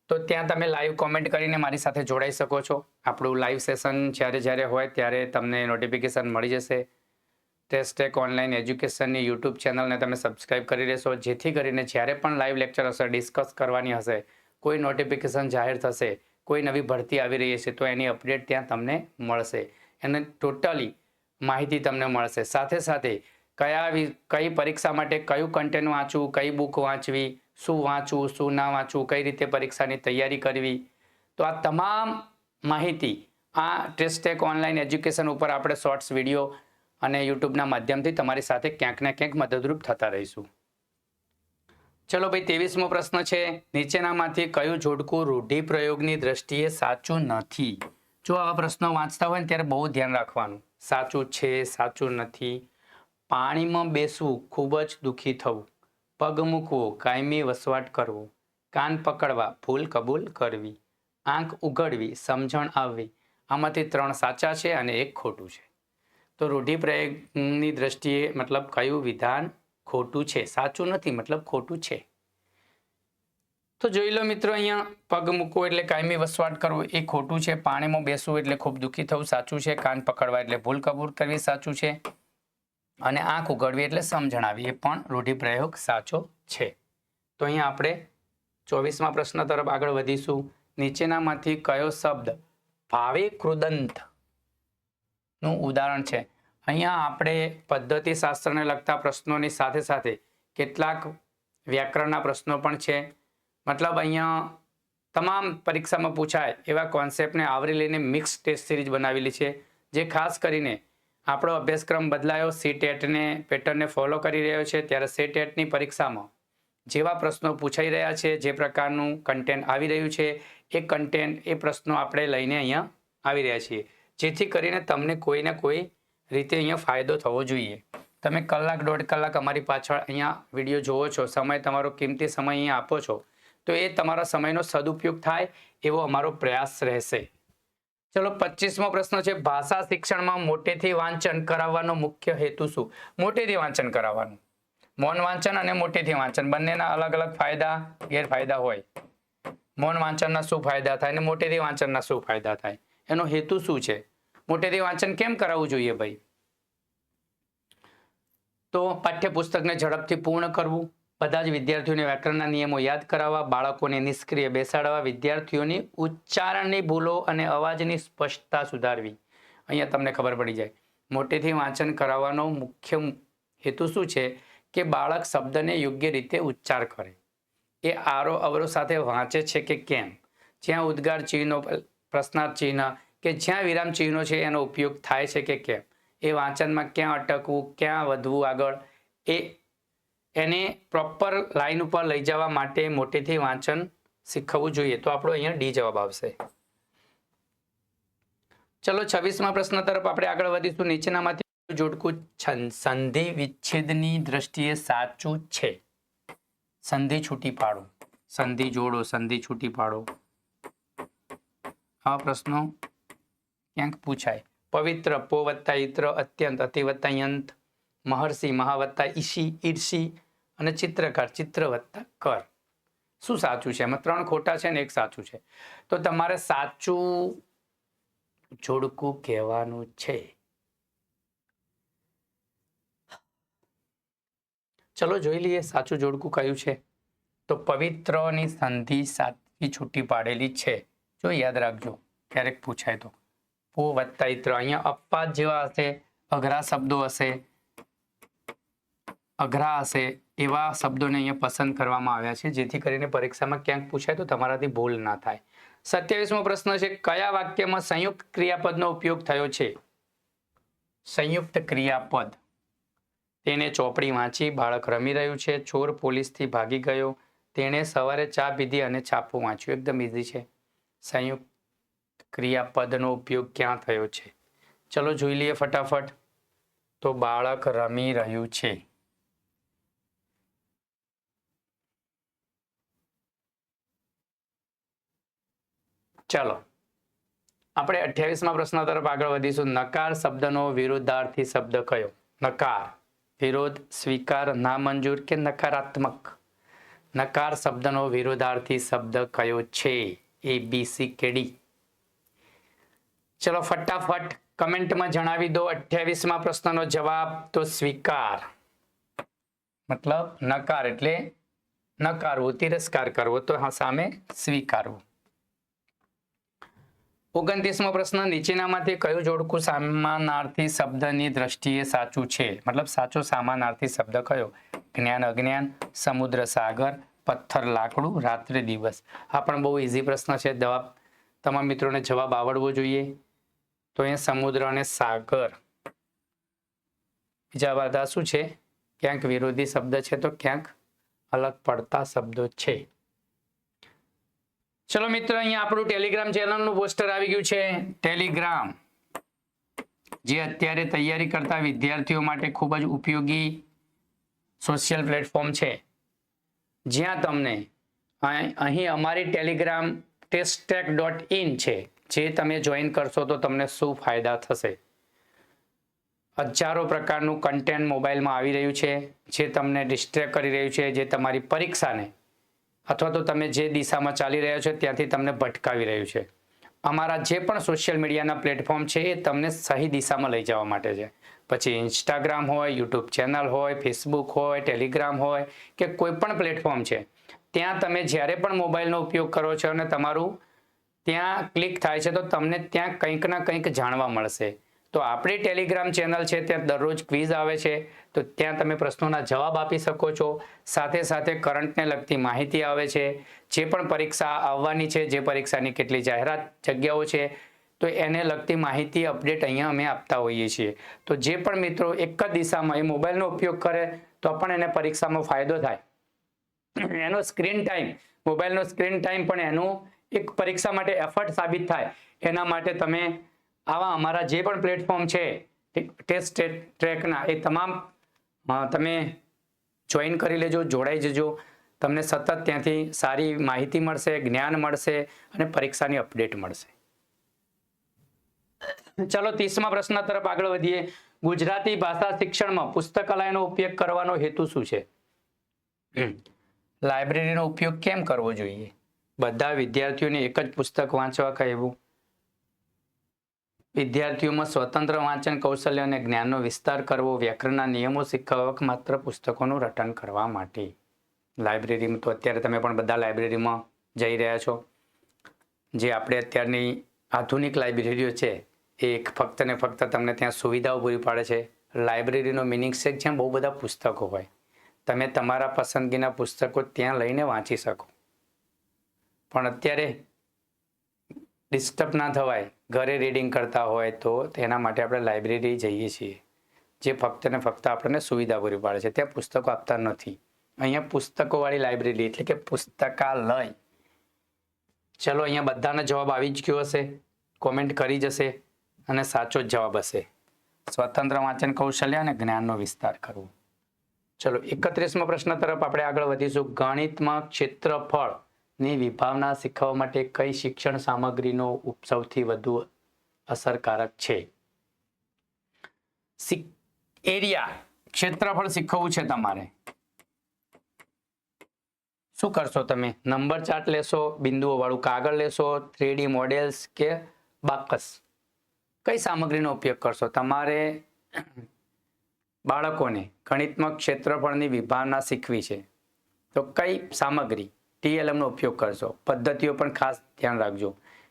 તો ત્યાં તમે લાઈવ કોમેન્ટ કરીને મારી સાથે જોડાઈ શકો છો. આપણું લાઈવ સેશન જ્યારે હોય ત્યારે તમને નોટિફિકેશન મળી જશે. ટેસ્ટેક ઓનલાઈન એજ્યુકેશનની યુટ્યુબ ચેનલને તમે સબસ્ક્રાઇબ કરી લેશો, જેથી કરીને જ્યારે પણ લાઈવ લેક્ચર હશે, ડિસ્કસ કરવાની હશે, કોઈ નોટિફિકેશન જાહેર થશે, કોઈ નવી ભરતી આવી રહી હશે, તો એની અપડેટ ત્યાં તમને મળશે. એને ટોટલી માહિતી તમને મળશે. સાથે સાથે કઈ પરીક્ષા માટે કયું કન્ટેન્ટ વાંચવું, કઈ બુક વાંચવી, શું વાંચવું, શું ના વાંચવું, કઈ રીતે પરીક્ષાની તૈયારી કરવી, તો આ તમામ માહિતી આ ટેસ્ટેક ઓનલાઈન એજ્યુકેશન ઉપર આપણે શોર્ટ્સ વિડીયો અને યુટ્યુબના માધ્યમથી તમારી સાથે ક્યાંક ને ક્યાંક મદદરૂપ થતા રહીશું. ચલો ભાઈ, 23મો પ્રશ્ન છે. નીચેનામાંથી કયું જોડકું રૂઢિપ્રયોગની દ્રષ્ટિએ સાચું નથી? જો આવા પ્રશ્નો વાંચતા હોય ને ત્યારે બહુ ધ્યાન રાખવાનું. સાચું છે, સાચું નથી. પાણીમાં બેસવું, ખૂબ જ દુઃખી થવું. પગ મૂકવો, કાયમી વસવાટ કરવો. કાન પકડવા, ભૂલ કબૂલ કરવી. આંખ ઉઘડવી, સમજણ આવવી. આમાંથી 3 સાચા છે અને 1 ખોટું છે. તો રૂઢિપ્રયોગની દ્રષ્ટિએ મતલબ કયું વિધાન ખોટું છે? સાચું નથી, મતલબ ખોટું છે. તો જોઈ લો મિત્રો, અહીંયા પગ મૂકવો એટલે કાયમી વસવાટ કરવો એ ખોટું છે. પાણીમાં બેસવું એટલે ખૂબ દુઃખી થવું સાચું છે. કાન પકડવા એટલે ભૂલ કબૂલ કરવી સાચું છે. અને આંખ ઉઘડવી એટલે સમજણ આવી એ પણ રૂઢિપ્રયોગ સાચો છે. તો અહીંયા આપણે 24મા પ્રશ્ન તરફ આગળ વધીશું. નીચેનામાંથી કયો શબ્દ ભાવે કૃદંત નું ઉદાહરણ છે? અહીંયા આપણે પદ્ધતિશાસ્ત્રને લગતા પ્રશ્નોની સાથે સાથે કેટલાક વ્યાકરણના પ્રશ્નો પણ છે. મતલબ અહીંયા તમામ પરીક્ષામાં પૂછાય એવા કોન્સેપ્ટને આવરી લઈને મિક્સ ટેસ્ટ સિરીઝ બનાવેલી છે, જે ખાસ કરીને આપણો અભ્યાસક્રમ બદલાયો સીટેટને પેટર્નને ફોલો કરી રહ્યો છે. ત્યારે સીટેટની પરીક્ષામાં જેવા પ્રશ્નો પૂછાઈ રહ્યા છે, જે પ્રકારનું કન્ટેન્ટ આવી રહ્યું છે, એ કન્ટેન્ટ એ પ્રશ્નો આપણે લઈને અહીંયા આવી રહ્યા છીએ, જેથી કરીને તમને કોઈને કોઈ રીતે અહીંયા ફાયદો થવો જોઈએ. તમે કલાક દોઢ કલાક અમારી પાછળ અહીંયા વિડીયો જોવો છો, સમય તમારો કિંમતી સમય અહીંયા આપો છો, તો એ તમારા સમયનો સદુપયોગ થાય એવો અમારો પ્રયાસ રહેશે. ચલો 25મો પ્રશ્ન છે, ભાષા શિક્ષણમાં મોટેથી વાંચન કરાવવાનો મુખ્ય હેતુ શું? મોટેથી વાંચન કરાવવાનું. મૌન વાંચન અને મોટેથી વાંચન બંનેના અલગ અલગ ફાયદા ગેરફાયદા હોય. મૌન વાંચનના શું ફાયદા થાય અને મોટેથી વાંચનના શું ફાયદા થાય, એનો હેતુ શું છે? મોટેથી વાંચન કેમ કરાવવું જોઈએ ભાઈ? તો પાઠ્યપુસ્તકને ઝડપથી પૂર્ણ કરવું, બધા જ વિદ્યાર્થીઓને વ્યાકરણના નિયમો યાદ કરાવવા, બાળકોને નિષ્ક્રિય બેસાડવા, વિદ્યાર્થીઓની ઉચ્ચારણની ભૂલો અને અવાજની સ્પષ્ટતા સુધારવી. અહીંયા તમને ખબર પડી જાય મોટેથી વાંચન કરાવવાનો મુખ્ય હેતુ શું છે કે બાળક શબ્દને યોગ્ય રીતે ઉચ્ચાર કરે, એ આરો અવરો સાથે વાંચે છે કે કેમ, જ્યાં ઉદ્ગાર ચિહ્નો, પ્રશ્નાર્થ ચિહ્ન કે જ્યાં વિરામ ચિહ્નો છે એનો ઉપયોગ થાય છે કે કેમ, એ વાંચનમાં ક્યાં અટકવું, ક્યાં વધવું આગળ, એને પ્રોપર લાઈન ઉપર લઈ જવા માટે મોટેથી વાંચન શીખવવું જોઈએ. તો આપણો અહીંયા ડી જવાબ આવશે. ચલો 26મા પ્રશ્ન તરફ આપણે આગળ વધીશું. નીચેનામાંથી જોડકું સંધિ વિચ્છેદની દ્રષ્ટિએ સાચું છે? સંધિ છૂટી પાડો, સંધિ જોડો, સંધિ છૂટી પાડો, આવા પ્રશ્નો ક્યાંક પૂછાય. પવિત્ર, પો વત્તા ઈત્ર, અત્યંત, અતિ વત્તા યંત, મહર્ષિ, મહા વત્તા ઈશી, ઈર્ષિ અને ચિત્રકાર, ચિત્ર વત્તા કર. શું સાચું છે? એમાં 3 ખોટા છે ને 1 સાચું છે. તો તમારે સાચું જોડકું કહેવાનું છે. ચલો જોઈ લઈએ સાચું જોડકું કયું છે. તો પવિત્રની સંધિ સાચી છૂટી પાડેલી છે. જો યાદ રાખજો, ક્યારેક પૂછાય તો. પો વત્તા ઈત્ર, અહીંયા અપવાદ જેવા હશે, અઘરા શબ્દો હશે, અઘરા હશે એવા શબ્દોને અહીંયા પસંદ કરવામાં આવ્યા છે, જેથી કરીને પરીક્ષામાં ક્યાંક પૂછાય તો તમારાથી ભૂલ ના થાય. 27મો પ્રશ્ન છે, કયા વાક્યમાં સંયુક્ત ક્રિયાપદનો ઉપયોગ થયો છે? સંયુક્ત ક્રિયાપદ. તેણે ચોપડી વાંચી, બાળક રમી રહ્યું છે, ચોર પોલીસથી ભાગી ગયો, તેણે સવારે ચા પીધી અને છાપું વાંચ્યું. એકદમ ઇઝી છે. સંયુક્ત ક્રિયાપદનો ઉપયોગ ક્યાં થયો છે? ચલો જોઈ લઈએ ફટાફટ. તો બાળક રમી રહ્યું છે. ચાલો આપણે 28મા પ્રશ્ન તરફ આગળ વધીશું. નકાર શબ્દનો વિરોધાર્થી શબ્દ કયો? નકાર, વિરોધ, સ્વીકાર, નામંજૂર કે નકારાત્મક? નકાર શબ્દનો વિરોધાર્થી શબ્દ કયો છે? A, B, C કે D? ચલો ફટાફટ કમેન્ટમાં જણાવી દો 28મા પ્રશ્નનો જવાબ. તો સ્વીકાર, મતલબ નકાર એટલે નકારવું, તિરસ્કાર કરવો, તો સામે સ્વીકારવું. 29મો પ્રશ્ન, નીચેનામાંથી કયું જોડકું સામાનાર્થી શબ્દની દ્રષ્ટિએ સાચું છે? મતલબ સાચો સામાનાર્થી શબ્દ કયો? જ્ઞાન અજ્ઞાન, સમુદ્ર સાગર, પથ્થર લાકડું, રાત્રિ દિવસ. આ પણ બહુ ઇઝી પ્રશ્ન છે. જવાબ તમામ મિત્રોને જવાબ આવડવો જોઈએ. તો અહીંયા સમુદ્ર અને સાગર. બીજા બધા શું છે? ક્યાંક વિરોધી શબ્દ છે તો ક્યાંક અલગ પડતા શબ્દો છે. ચલો મિત્રો, અહીંયા આપણું ટેલિગ્રામ ચેનલનું પોસ્ટર આવી ગયું છે. ટેલિગ્રામ જે અત્યારે તૈયારી કરતા વિદ્યાર્થીઓ માટે ખૂબ જ ઉપયોગી સોશિયલ પ્લેટફોર્મ છે, જ્યાં તમને અહીં અમારી ટેલિગ્રામ testtrack.in છે, જે તમે જોઈન કરશો તો તમને શું ફાયદા થશે? હજારો પ્રકારનું કન્ટેન્ટ મોબાઈલમાં આવી રહ્યું છે, જે તમને ડિસ્ટ્રેક્ટ કરી રહ્યું છે, જે તમારી પરીક્ષાને અથવા તો તમે જે દિશામાં ચાલી રહ્યા છો ત્યાંથી તમને ભટકાવી રહ્યું છે. અમારા જે પણ સોશિયલ મીડિયાના પ્લેટફોર્મ છે એ તમને સહી દિશામાં લઈ જવા માટે છે. પછી ઇન્સ્ટાગ્રામ હોય, યુટ્યુબ ચેનલ હોય, ફેસબુક હોય, ટેલિગ્રામ હોય કે કોઈ પણ પ્લેટફોર્મ છે, ત્યાં તમે જ્યારે પણ મોબાઈલનો ઉપયોગ કરો છો અને તમારું ત્યાં ક્લિક થાય છે તો તમને ત્યાં કંઈક ના કંઈક જાણવા મળશે. તો આપણી ટેલિગ્રામ ચેનલ છે ત્યાં દરરોજ ક્વિઝ આવે છે, તો ત્યાં તમે પ્રશ્નોના જવાબ આપી શકો છો. સાથે સાથે કરંટને લગતી માહિતી આવે છે, જે પણ પરીક્ષા આવવાની છે, જે પરીક્ષાની કેટલી જાહેરાત જગ્યાઓ છે, તો એને લગતી માહિતી અપડેટ અહીંયા અમે આપતા હોઈએ છીએ. તો જે પણ મિત્રો એક જ દિશામાં એ મોબાઈલનો ઉપયોગ કરે તો પણ એને પરીક્ષામાં ફાયદો થાય. એનો સ્ક્રીન ટાઈમ, મોબાઈલનો સ્ક્રીન ટાઈમ પણ એનું એક પરીક્ષા માટે એફર્ટ સાબિત થાય, એના માટે તમે આવા અમારા જે પણ પ્લેટફોર્મ છે ટેસ્ટ ટ્રેકના, એ તમામ તમે જોઈન કરી લેજો, જોડાઈ જજો. તમને સતત ત્યાંથી સારી માહિતી મળશે, જ્ઞાન મળશે અને પરીક્ષાની અપડેટ મળશે. ચાલો 30મા પ્રશ્ન તરફ આગળ વધીએ. ગુજરાતી ભાષા શિક્ષણમાં પુસ્તકાલયનો ઉપયોગ કરવાનો હેતુ શું છે? લાઇબ્રેરીનો ઉપયોગ કેમ કરવો જોઈએ? બધા વિદ્યાર્થીઓને એક જ પુસ્તક વાંચવા કહેવું. વિદ્યાર્થીઓમાં સ્વતંત્ર વાંચન કૌશલ્ય અને જ્ઞાનનો વિસ્તાર કરવો. વ્યાકરણના નિયમો શીખવવા માત્ર પુસ્તકોનું રટણ કરવા માટે. લાઇબ્રેરીમાં તો અત્યારે તમે પણ બધા લાઇબ્રેરીમાં જઈ રહ્યા છો. જે આપણે અત્યારની આધુનિક લાઇબ્રેરીઓ છે એ ફક્ત ને ફક્ત તમને ત્યાં સુવિધાઓ પૂરી પાડે છે. લાઇબ્રેરીનો મિનિંગ છે જ્યાં બહુ બધા પુસ્તકો હોય, તમે તમારા પસંદગીના પુસ્તકો ત્યાં લઈને વાંચી શકો. પણ અત્યારે ડિસ્ટર્બ ના થવાય, ઘરે રીડિંગ કરતા હોય તો તેના માટે આપણે લાઇબ્રેરી જઈએ છીએ, જે ફક્ત ને ફક્ત આપણને સુવિધા પૂરી પાડે છે. ત્યાં પુસ્તકો આપતા નથી. અહીંયા પુસ્તકોવાળી લાઇબ્રેરી એટલે કે પુસ્તકાલય. ચલો અહીંયા બધાનો જવાબ આવી જ ગયો હશે, કોમેન્ટ કરી જશે અને સાચો જ જવાબ હશે. સ્વતંત્ર વાંચન કૌશલ્ય અને જ્ઞાનનો વિસ્તાર કરવો. ચલો 31મા પ્રશ્ન તરફ આપણે આગળ વધીશું. ગણિતમાં ક્ષેત્રફળની વિભાવના શીખવવા માટે કઈ શિક્ષણ સામગ્રીનો સૌથી વધુ અસરકારક છે? એરિયા, ક્ષેત્રફળ શીખવવું છે તમારે. શું કરશો તમે? નંબર ચાર્ટ લેશો, બિંદુઓ વાળું કાગળ લેશો, 3D મોડેલ્સ કે બાકસ? કઈ સામગ્રીનો ઉપયોગ કરશો? તમારે બાળકોને ગણિતમાં ક્ષેત્રફળની વિભાવના શીખવી છે તો કઈ સામગ્રી TLM નો ઉપયોગ કરશો? પદ્ધતિઓ પણ ખાસ ધ્યાન રાખજો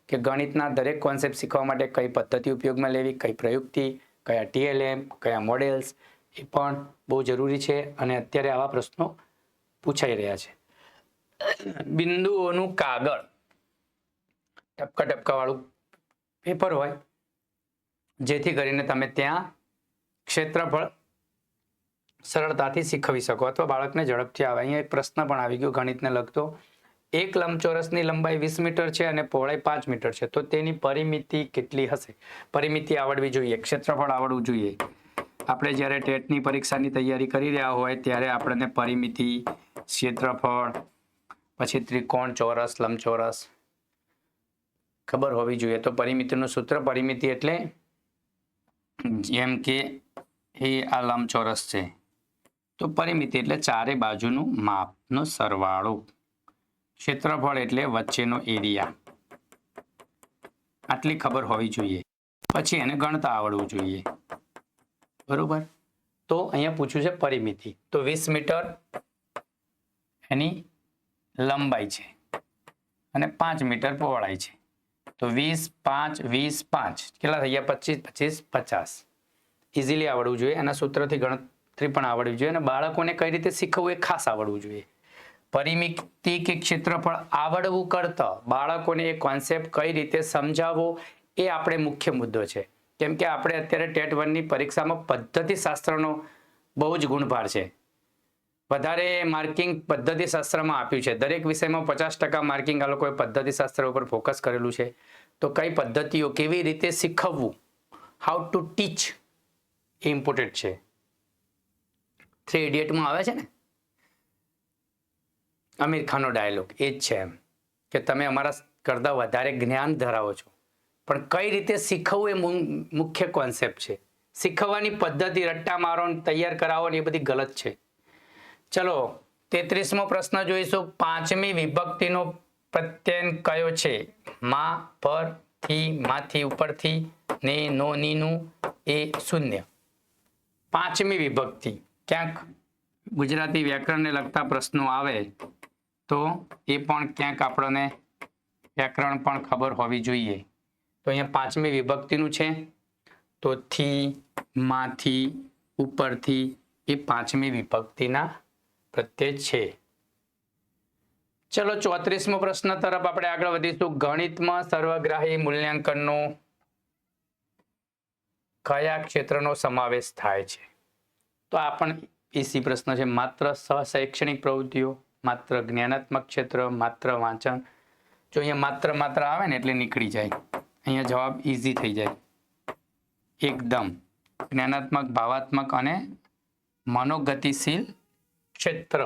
કે ગણિતના દરેક કોન્સેપ્ટ શીખવા માટે કઈ પદ્ધતિ ઉપયોગમાં લેવી, કઈ પ્રયુક્તિ, કયા TLM, કયા મોડેલ્સ, એ પણ બહુ જરૂરી છે અને અત્યારે આવા પ્રશ્નો પૂછાઈ રહ્યા છે. બિંદુઓનું કાગળ, ટપકા ટપકા વાળું પેપર હોય, જેથી કરીને તમે ત્યાં ક્ષેત્રફળ સરળતાથી શીખવી શકો અથવા બાળકને ઝડપથી આવે. અહીંયા એક પ્રશ્ન પણ આવી ગયો ગણિતને લગતો. એક લંબચોરસની લંબાઈ 20 મીટર છે અને પહોળાઈ 5 મીટર છે, તો તેની પરિમિતિ કેટલી હશે? પરિમિતિ આવડવી જોઈએ, ક્ષેત્રફળ આવડવું જોઈએ. આપણે જ્યારે ટેટની પરીક્ષાની તૈયારી કરી રહ્યા હોય ત્યારે આપણને પરિમિતિ, ક્ષેત્રફળ, પછી ત્રિકોણ, ચોરસ, લંબચોરસ ખબર હોવી જોઈએ. તો પરિમિતિનું સૂત્ર, પરિમિતિ એટલે જેમ કે એ આ લંબચોરસ છે તો પરિમિતિ એટલે ચારે બાજુનું માપનો સરવાળો. ક્ષેત્રફળ એટલે વચ્ચેનો એરિયા. આટલી ખબર હોવી જોઈએ, પછી એને ગણતા આવડવું જોઈએ. બરોબર? તો અહીંયા પૂછ્યું છે પરિમિતિ, તો 20 મીટર એની લંબાઈ છે અને 5 મીટર પહોળાઈ છે. તો 20, 5, 20, 5 કેટલા થઈ ગયા? 25, 25, 50. ઇઝીલી આવડવું જોઈએ. એના સૂત્રથી ગણતરી પણ આવડવી જોઈએ અને બાળકોને કઈ રીતે શીખવવું એ ખાસ આવડવું જોઈએ. પરિમિતિ કે ક્ષેત્રફળ આવડવું કરતા બાળકોને એ કોન્સેપ્ટ કઈ રીતે સમજાવવો એ આપણે મુખ્ય મુદ્દો છે. કેમ કે આપણે અત્યારે ટેટ 1ની પરીક્ષામાં પદ્ધતિશાસ્ત્રનો બહુ જ ગુણભાર છે. વધારે માર્કિંગ પદ્ધતિશાસ્ત્રમાં આપ્યું છે. દરેક વિષયમાં 50% માર્કિંગ આ લોકોએ પદ્ધતિશાસ્ત્ર ઉપર ફોકસ કરેલું છે. તો કઈ પદ્ધતિઓ, કેવી રીતે શીખવવું, how to teach A important છે. 3 ઇડિયટમાં આવે છે ને આમિર ખાનનો ડાયલોગ, એ જ છે એમ કે તમે અમારા કરતાં વધારે જ્ઞાન ધરાવો છો પણ કઈ રીતે શીખવવું એ મુખ્ય કોન્સેપ્ટ છે. શીખવવાની પદ્ધતિ રટ્ટા મારો તૈયાર કરાવો ને એ બધી ગલત છે. ચલો 33મો પ્રશ્ન જોઈશું. 5મી વિભક્તિનો પ્રત્યય કયો છે? માં, પર, થી, માંથી, ઉપરથી, ને, નો, નીનું, એ, શૂન્ય. 5મી વિભક્તિ ક્યાંક ગુજરાતી વ્યાકરણને લગતા પ્રશ્નો આવે તો એ પણ ક્યાંક આપણને વ્યાકરણ પણ ખબર હોવી જોઈએ. તો અહીંયા પાંચમી વિભક્તિનું છે. તો થી, માંથી, ઉપરથી એ પાંચમી વિભક્તિના પ્રત્યય છે. ચલો 34મો પ્રશ્ન તરફ આપણે આગળ વધીશું. ગણિતમાં સર્વગ્રાહી મૂલ્યાંકનનો કયા ક્ષેત્રનો સમાવેશ થાય છે? તો આ પણ ઈસી પ્રશ્ન છે. માત્ર શૈક્ષણિક પ્રવૃત્તિઓ, માત્ર જ્ઞાનાત્મક ક્ષેત્ર, માત્ર વાંચન. જો અહીંયા માત્ર આવે ને એટલે નીકળી જાય. અહીંયા જવાબ ઈઝી થઈ જાય એકદમ. જ્ઞાનાત્મક, ભાવાત્મક અને મનોગતિશીલ ક્ષેત્ર.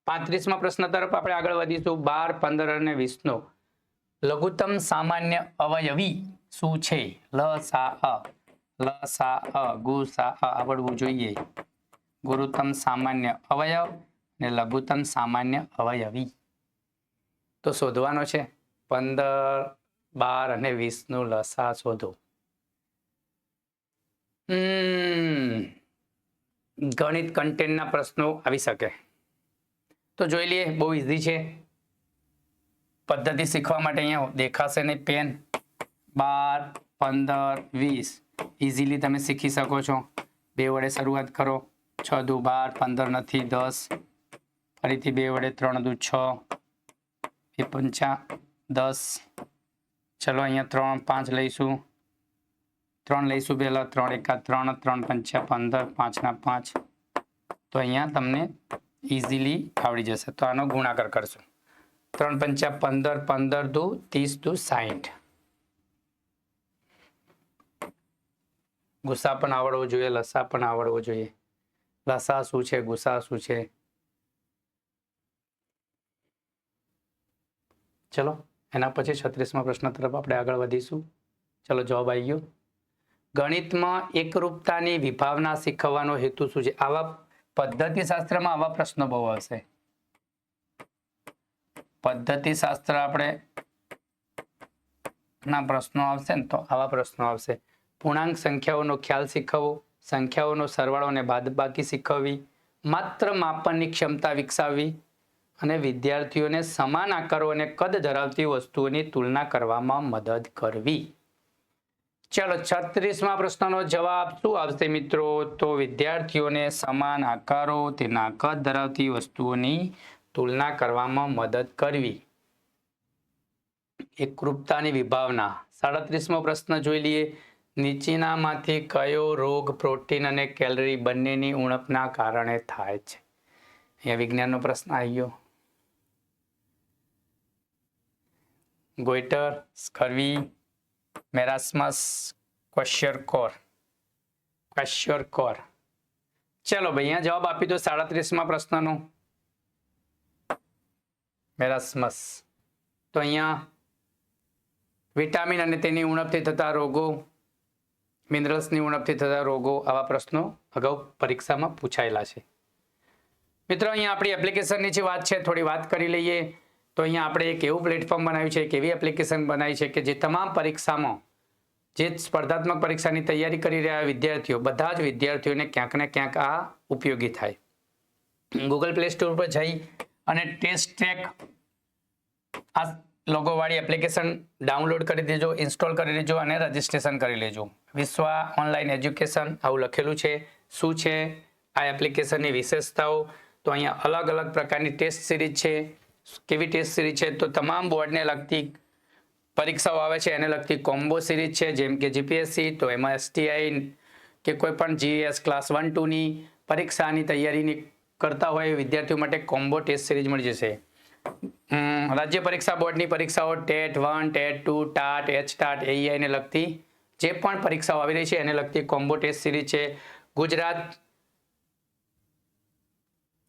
35મા પ્રશ્ન તરફ આપણે આગળ વધીશું. 12, 15 અને 20 નો લઘુત્તમ સામાન્ય અવયવી શું છે? લસા ગુસા આવડવું જોઈએ. ગુરુત્તમ સામાન્ય અવયવ અને લઘુત્તમ સામાન્ય અવયવી તો શોધવાનો છે. 15, 12 અને 20 નું લસા શોધો. ગણિત કન્ટેન્ટના પ્રશ્નો આવી શકે તો જોઈ લઈએ. બહુ ઈઝી છે. પદ્ધતિ શીખવા માટે અહીંયા દેખાશે નહીં પેન. 12, 15, 20 ઇઝીલી તમે શીખી શકો છો. 2 વડે શરૂઆત કરો. 6 દુ 12, 15 નથી 10, ફરીથી 2 વડે 3 દુ 6, 2 પંચા 10. ચલો અહીંયા 3, 5 લઈશું. 3 લઈશું પહેલા. 3 એકા 3, 3 પંચા 15, 5 ના 5. તો અહીંયા તમને ઇઝીલી આવડી જશે. તો આનો ગુણાકાર કરશું. 3 પંચા 15, 15 દુ 30 દુ 60. ગુસા પણ આવડવો જોઈએ, લસા પણ આવડવો જોઈએ. લસા શું છે, ગુસા શું છે? ચલો એના પછી 36મા પ્રશ્ન તરફ આપણે આગળ વધીશું. ચલો જવાબ આવી ગયો. ગણિતમાં એકરૂપતાની વિભાવના શીખવવાનો હેતુ શું છે? આવા પદ્ધતિશાસ્ત્રમાં આવા પ્રશ્નો બહુ આવશે. પદ્ધતિશાસ્ત્ર આપણે ના પ્રશ્નો આવશે ને તો આવા પ્રશ્નો આવશે. પૂર્ણાંક સંખ્યાઓનો ખ્યાલ શીખવવો, સંખ્યાઓનો સરવાળો અને બાદબાકી શીખવવી, માત્ર માપનની ક્ષમતા વિકસાવવી અને વિદ્યાર્થીઓને સમાન આકારો અને કદ ધરાવતી વસ્તુઓની તુલના કરવામાં મદદ કરવી. ચાલો 36મા પ્રશ્નનો જવાબ શું આવશે મિત્રો? તો વિદ્યાર્થીઓને સમાન આકારો, તેના કદ ધરાવતી વસ્તુઓની તુલના કરવામાં મદદ કરવી. એકરૂપતાની વિભાવના. 37મો પ્રશ્ન જોઈ લઈએ. નીચેનામાંથી કયો રોગ પ્રોટીન અને કેલરી બંનેની ઉણપના કારણે થાય છે? અહીંયા વિજ્ઞાનનો પ્રશ્ન આવી ગયો. Goitre, scurvy, marasmus, kwashiorkor. ચલો ભાઈ અહીંયા જવાબ આપી દો 37મા પ્રશ્નનો. મેરાસ્મસ. તો અહીંયા વિટામિન અને તેની ઉણપથી થતા રોગો, મિનરલ્સની ઉણપથી થતા રોગો, આવા પ્રશ્નો અગાઉ પરીક્ષામાં પૂછાયેલા છે. મિત્રો અહીંયા આપણી એપ્લિકેશનની જે વાત છે થોડી વાત કરી લઈએ. તો અહીંયા આપણે એક એવું પ્લેટફોર્મ બનાવ્યું છે, એક એવી એપ્લિકેશન બનાવી છે કે જે તમામ પરીક્ષામાં, જે સ્પર્ધાત્મક પરીક્ષાની તૈયારી કરી રહ્યા વિદ્યાર્થીઓ, બધા જ વિદ્યાર્થીઓને ક્યાંક ને ક્યાંક આ ઉપયોગી થાય. ગૂગલ પ્લે સ્ટોર પર જઈ અને ટેસ્ટ ટ્રેક આ લોગોવાળી એપ્લિકેશન ડાઉનલોડ કરી દેજો, ઇન્સ્ટોલ કરી લેજો અને રજિસ્ટ્રેશન કરી લેજો. વિશ્વા ઓનલાઈન એજ્યુકેશન આવું લખેલું છે. શું છે આ એપ્લિકેશનની વિશેષતાઓ? તો અહીંયા અલગ અલગ પ્રકારની ટેસ્ટ સિરીઝ છે. કેવી ટેસ્ટ સિરીઝ છે? તો તમામ બોર્ડને લગતી પરીક્ષાઓ આવે છે એને લગતી કોમ્બો સિરીઝ છે. જેમ કે જીપીએસસી, તો એમાં એસટીઆઈ કે કોઈ પણ જીએસ ક્લાસ 1, 2ની પરીક્ષાની તૈયારીની કરતા હોય વિદ્યાર્થીઓ માટે કોમ્બો ટેસ્ટ સિરીઝ મળી જશે. રાજ્ય પરીક્ષા બોર્ડની પરીક્ષાઓ ટેટ 1, ટેટ 2, ટાટ, એચટાટ, એઈઆઈ ને લગતી જે પણ પરીક્ષાઓ આવી રહી છે એને લગતી કોમ્બો ટેસ્ટ સિરીઝ છે. ગુજરાત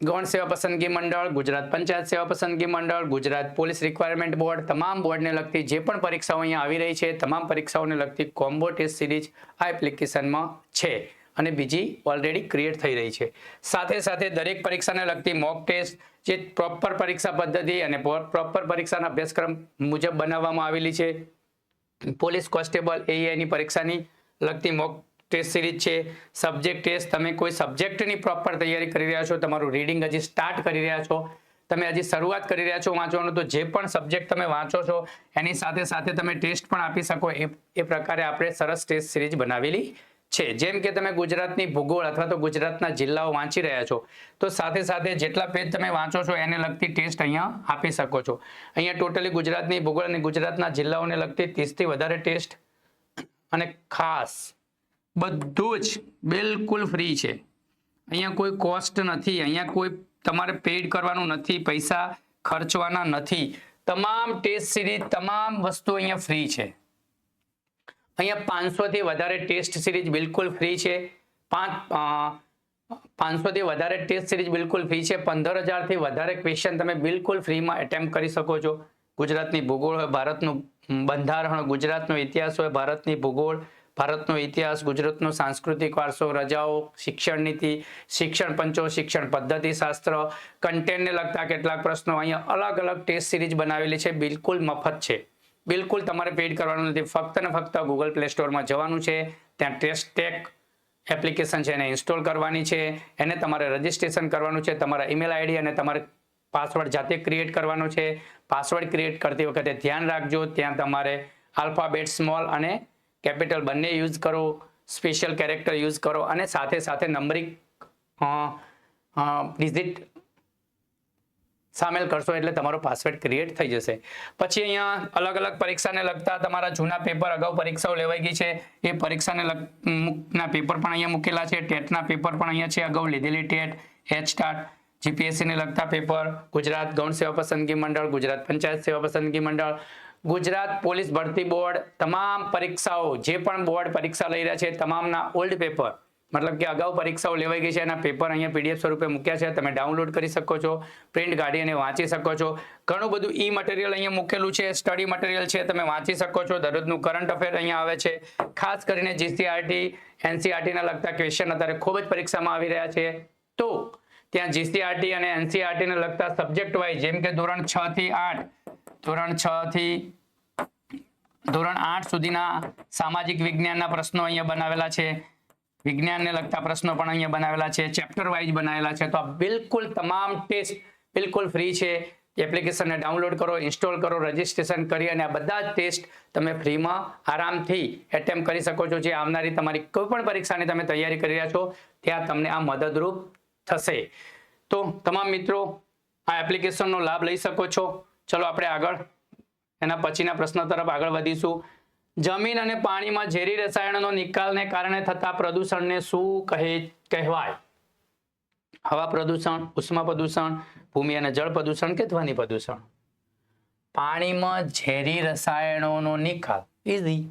ગૌણ સેવા પસંદગી મંડળ, ગુજરાત પંચાયત સેવા પસંદગી મંડળ, ગુજરાત પોલીસ રિક્વાયરમેન્ટ બોર્ડ, તમામ બોર્ડને લગતી જે પણ પરીક્ષાઓ અહીંયા આવી રહી છે તમામ પરીક્ષાઓને લગતી કોમ્બો ટેસ્ટ સિરીઝ આ એપ્લિકેશનમાં છે અને બીજી ઓલરેડી ક્રિએટ થઈ રહી છે. સાથે સાથે દરેક પરીક્ષાને લગતી મોક ટેસ્ટ જે પ્રોપર પરીક્ષા પદ્ધતિ અને પ્રોપર પરીક્ષાના અભ્યાસક્રમ મુજબ બનાવવામાં આવેલી છે. પોલીસ કોન્સ્ટેબલ એઈઆઈની પરીક્ષાની લગતી મોક ટેસ્ટ સિરીઝ છે. સબ્જેક્ટ ટેસ્ટ, તમે કોઈ સબ્જેક્ટની પ્રોપર તૈયારી કરી રહ્યા છો, તમારું રીડિંગ હજી સ્ટાર્ટ કરી રહ્યા છો, તમે હજી શરૂઆત કરી રહ્યા છો વાંચવાનું, તો જે પણ સબ્જેક્ટ તમે વાંચો છો એની સાથે સાથે તમે ટેસ્ટ પણ આપી શકો એ પ્રકારે આપણે સરસ ટેસ્ટ સિરીઝ બનાવેલી છે. જેમ કે તમે ગુજરાતની ભૂગોળ અથવા તો ગુજરાતના જિલ્લાઓ વાંચી રહ્યા છો, તો સાથે સાથે જેટલા પેજ તમે વાંચો છો એને લગતી ટેસ્ટ અહીંયા આપી શકો છો. અહીંયા ટોટલી ગુજરાતની ભૂગોળ અને ગુજરાતના જિલ્લાઓને લગતી 30 થી વધારે ટેસ્ટ, અને ખાસ બધું જ બિલકુલ ફ્રી છે. અહીંયા કોઈ કોસ્ટ નથી, અહીંયા કોઈ તમારે પેડ કરવાનું નથી, પૈસા ખર્ચવાના નથી. તમામ ટેસ્ટ સિરીઝ, તમામ વસ્તુ અહીંયા ફ્રી છે. અહીંયા 500 થી વધારે ટેસ્ટ સિરીઝ બિલકુલ ફ્રી છે. 500 થી વધારે ટેસ્ટ સિરીઝ બિલકુલ ફ્રી છે. 15,000 થી વધારે ક્વેશ્ચન તમે બિલકુલ ફ્રીમાં એટેમ્પ્ટ કરી શકો છો. ગુજરાતની ભૂગોળ હોય, ભારતનું બંધારણ, ગુજરાતનો ઇતિહાસ હોય, ભારતની ભૂગોળ, ભારતનો ઇતિહાસ, ગુજરાતનો સાંસ્કૃતિક વારસો, રજાઓ, શિક્ષણ નીતિ, શિક્ષણ પંચો, શિક્ષણ પદ્ધતિ શાસ્ત્ર, કન્ટેન્ટને લગતા કેટલાક પ્રશ્નો, અહીંયા અલગ અલગ ટેસ્ટ સિરીઝ બનાવેલી છે. બિલકુલ મફત છે, બિલકુલ તમારે પેડ કરવાનું નથી. ફક્ત ને ફક્ત ગૂગલ પ્લે સ્ટોરમાં જવાનું છે, ત્યાં ટેસ્ટ ટેક એપ્લિકેશન છે એને ઇન્સ્ટોલ કરવાની છે, એને તમારે રજીસ્ટ્રેશન કરવાનું છે, તમારા ઈમેલ આઈડી અને તમારે પાસવર્ડ જાતે ક્રિએટ કરવાનો છે. પાસવર્ડ ક્રિએટ કરતી વખતે ધ્યાન રાખજો, ત્યાં તમારે આલ્ફાબેટ, સ્મોલ અને કેપિટલ બંને યુઝ કરો, સ્પેશિયલ કેરેક્ટર યુઝ કરો, અને સાથે સાથે નંબરિંગ ડિજિટ સામેલ કરશો એટલે તમારો પાસવર્ડ ક્રિએટ થઈ જશે. પછી અહીંયા અલગ અલગ પરીક્ષાને લગતા તમારા જૂના પેપર, અગાઉ પરીક્ષાઓ લેવાઈ ગઈ છે એ પરીક્ષાને લગતા પેપર પણ અહીંયા મૂકેલા છે. ટેટના પેપર પણ અહીંયા છે, અગાઉ લીધેલી ટેટ, HSTAT, જીપીએસસીને લગતા પેપર, ગુજરાત ગૌણ સેવા પસંદગી મંડળ, ગુજરાત પંચાયત સેવા પસંદગી મંડળ, ગુજરાત પોલીસ ભરતી બોર્ડ, તમામ પરીક્ષાઓ જે પણ બોર્ડ પરીક્ષા લઈ રહ્યા છે તમામના ઓલ્ડ પેપર, મતલબ કે અગાઉ પરીક્ષાઓ લેવાઈ ગઈ છે એના પેપર અહીંયા PDF સ્વરૂપે મૂક્યા છે. તમે ડાઉનલોડ કરી શકો છો, પ્રિન્ટ કાઢી અને વાંચી શકો છો. ઘણું બધું ઈ મટીરિયલ અહીંયા મૂકેલું છે, સ્ટડી મટીરિયલ છે, તમે વાંચી શકો છો. દરરોજનું કરંટ અફેર અહીંયા આવે છે. ખાસ કરીને GCRT, NCERT ના લગતા ક્વેશ્ચન અત્યારે ખૂબ જ પરીક્ષામાં આવી રહ્યા છે. તો ત્યાં GCRT અને NCERT ને લગતા સબ્જેક્ટ વાઇઝ, જેમ કે ધોરણ 6 થી 8, ધોરણ 6 થી ધોરણ 8 સુધીના સામાજિક વિજ્ઞાનના પ્રશ્નો અહીંયા બનાવેલા છે. વિજ્ઞાનને લગતા પ્રશ્નો પણ અહીંયા બનાવેલા છે, ચેપ્ટર વાઇઝ બનાવેલા છે. તો આ બિલકુલ તમામ ટેસ્ટ બિલકુલ ફ્રી છે. એપ્લિકેશનને ડાઉનલોડ કરો, ઇન્સ્ટોલ કરો, રજીસ્ટ્રેશન કરી અને આ બધા જ ટેસ્ટ તમે ફ્રીમાં આરામથી એટેમ્પ્ટ કરી શકો છો. જે આવનારી તમારી કોઈ પણ પરીક્ષાની તમે તૈયારી કરી રહ્યા છો ત્યાં તમને આ મદદરૂપ થશે. તો તમામ મિત્રો આ એપ્લિકેશનનો લાભ લઈ શકો છો. ચલો આપણે આગળ એના પછીના પ્રશ્ન તરફ આગળ વધીશું. જમીન અને પાણીમાં ઝેરી રસાયણોનો નિકાલને કારણે થતા પ્રદૂષણને શું કહેવાય? હવા પ્રદૂષણ, ઉષ્મા પ્રદૂષણ, ભૂમિ અને જળ પ્રદૂષણ કે ધ્વનિ પ્રદૂષણ? પાણીમાં ઝેરી રસાયણોનો નિકાલ, ઈઝી.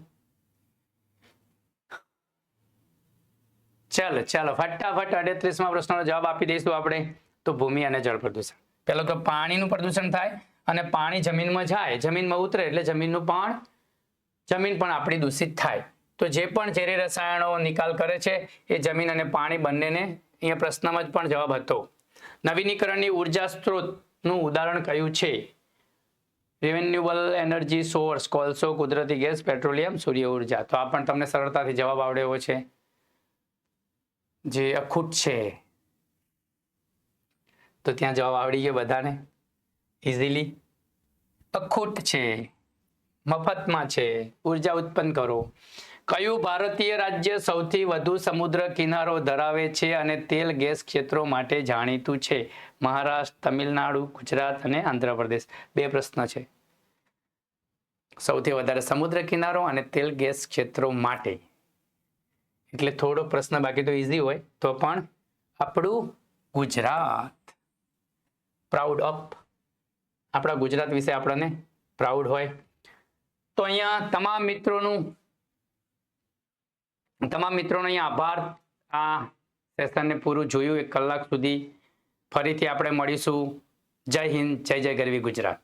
ચાલો ફટાફટ 38માં પ્રશ્નનો જવાબ આપી દઈશું આપણે. તો ભૂમિ અને જળ પ્રદૂષણ. પહેલો તો પાણીનું પ્રદૂષણ થાય અને પાણી જમીનમાં જાય, જમીનમાં ઉતરે એટલે જમીન પણ આપણી દૂષિત થાય. તો જે પણ ઝેરી રસાયણો નિકાલ કરે છે એ જમીન અને પાણી બંનેને, અહીંયા પ્રશ્નમાં જ પણ જવાબ હતો. નવીનીકરણની ઉર્જા સ્ત્રોતનું ઉદાહરણ કયું છે? રિન્યુએબલ એનર્જી સોર્સ, કોલસો, કુદરતી ગેસ, પેટ્રોલિયમ, સૂર્ય ઉર્જા. તો આ પણ તમને સરળતાથી જવાબ આવડે એવો છે, જે અખૂટ છે. તો ત્યાં જવાબ આવડી ગયો બધાને ઇઝીલી. અખૂટ છે, મફતમાં છે, ઉર્જા ઉત્પન્ન કરો. કયું ભારતીય રાજ્ય સૌથી વધુ સમુદ્ર કિનારો ધરાવે છે અને તેલ ગેસ ક્ષેત્રો માટે જાણીતું છે? મહારાષ્ટ્ર, તમિલનાડુ, ગુજરાત અને આંધ્રપ્રદેશ. 2 પ્રશ્ન છે. સૌથી વધારે સમુદ્ર કિનારો અને તેલ ગેસ ક્ષેત્રો માટે, એટલે થોડો પ્રશ્ન બાકી તો ઈઝી હોય તો પણ આપણું ગુજરાત. પ્રાઉડ ઓફ, આપણા ગુજરાત વિશે આપણને પ્રાઉડ હોય. તો અહીંયા તમામ મિત્રોનો અહીંયા આભાર. આ સેશનને પૂરું જોયું 1 કલાક સુધી. ફરીથી આપણે મળીશું. જય હિન્દ, જય ગરવી ગુજરાત.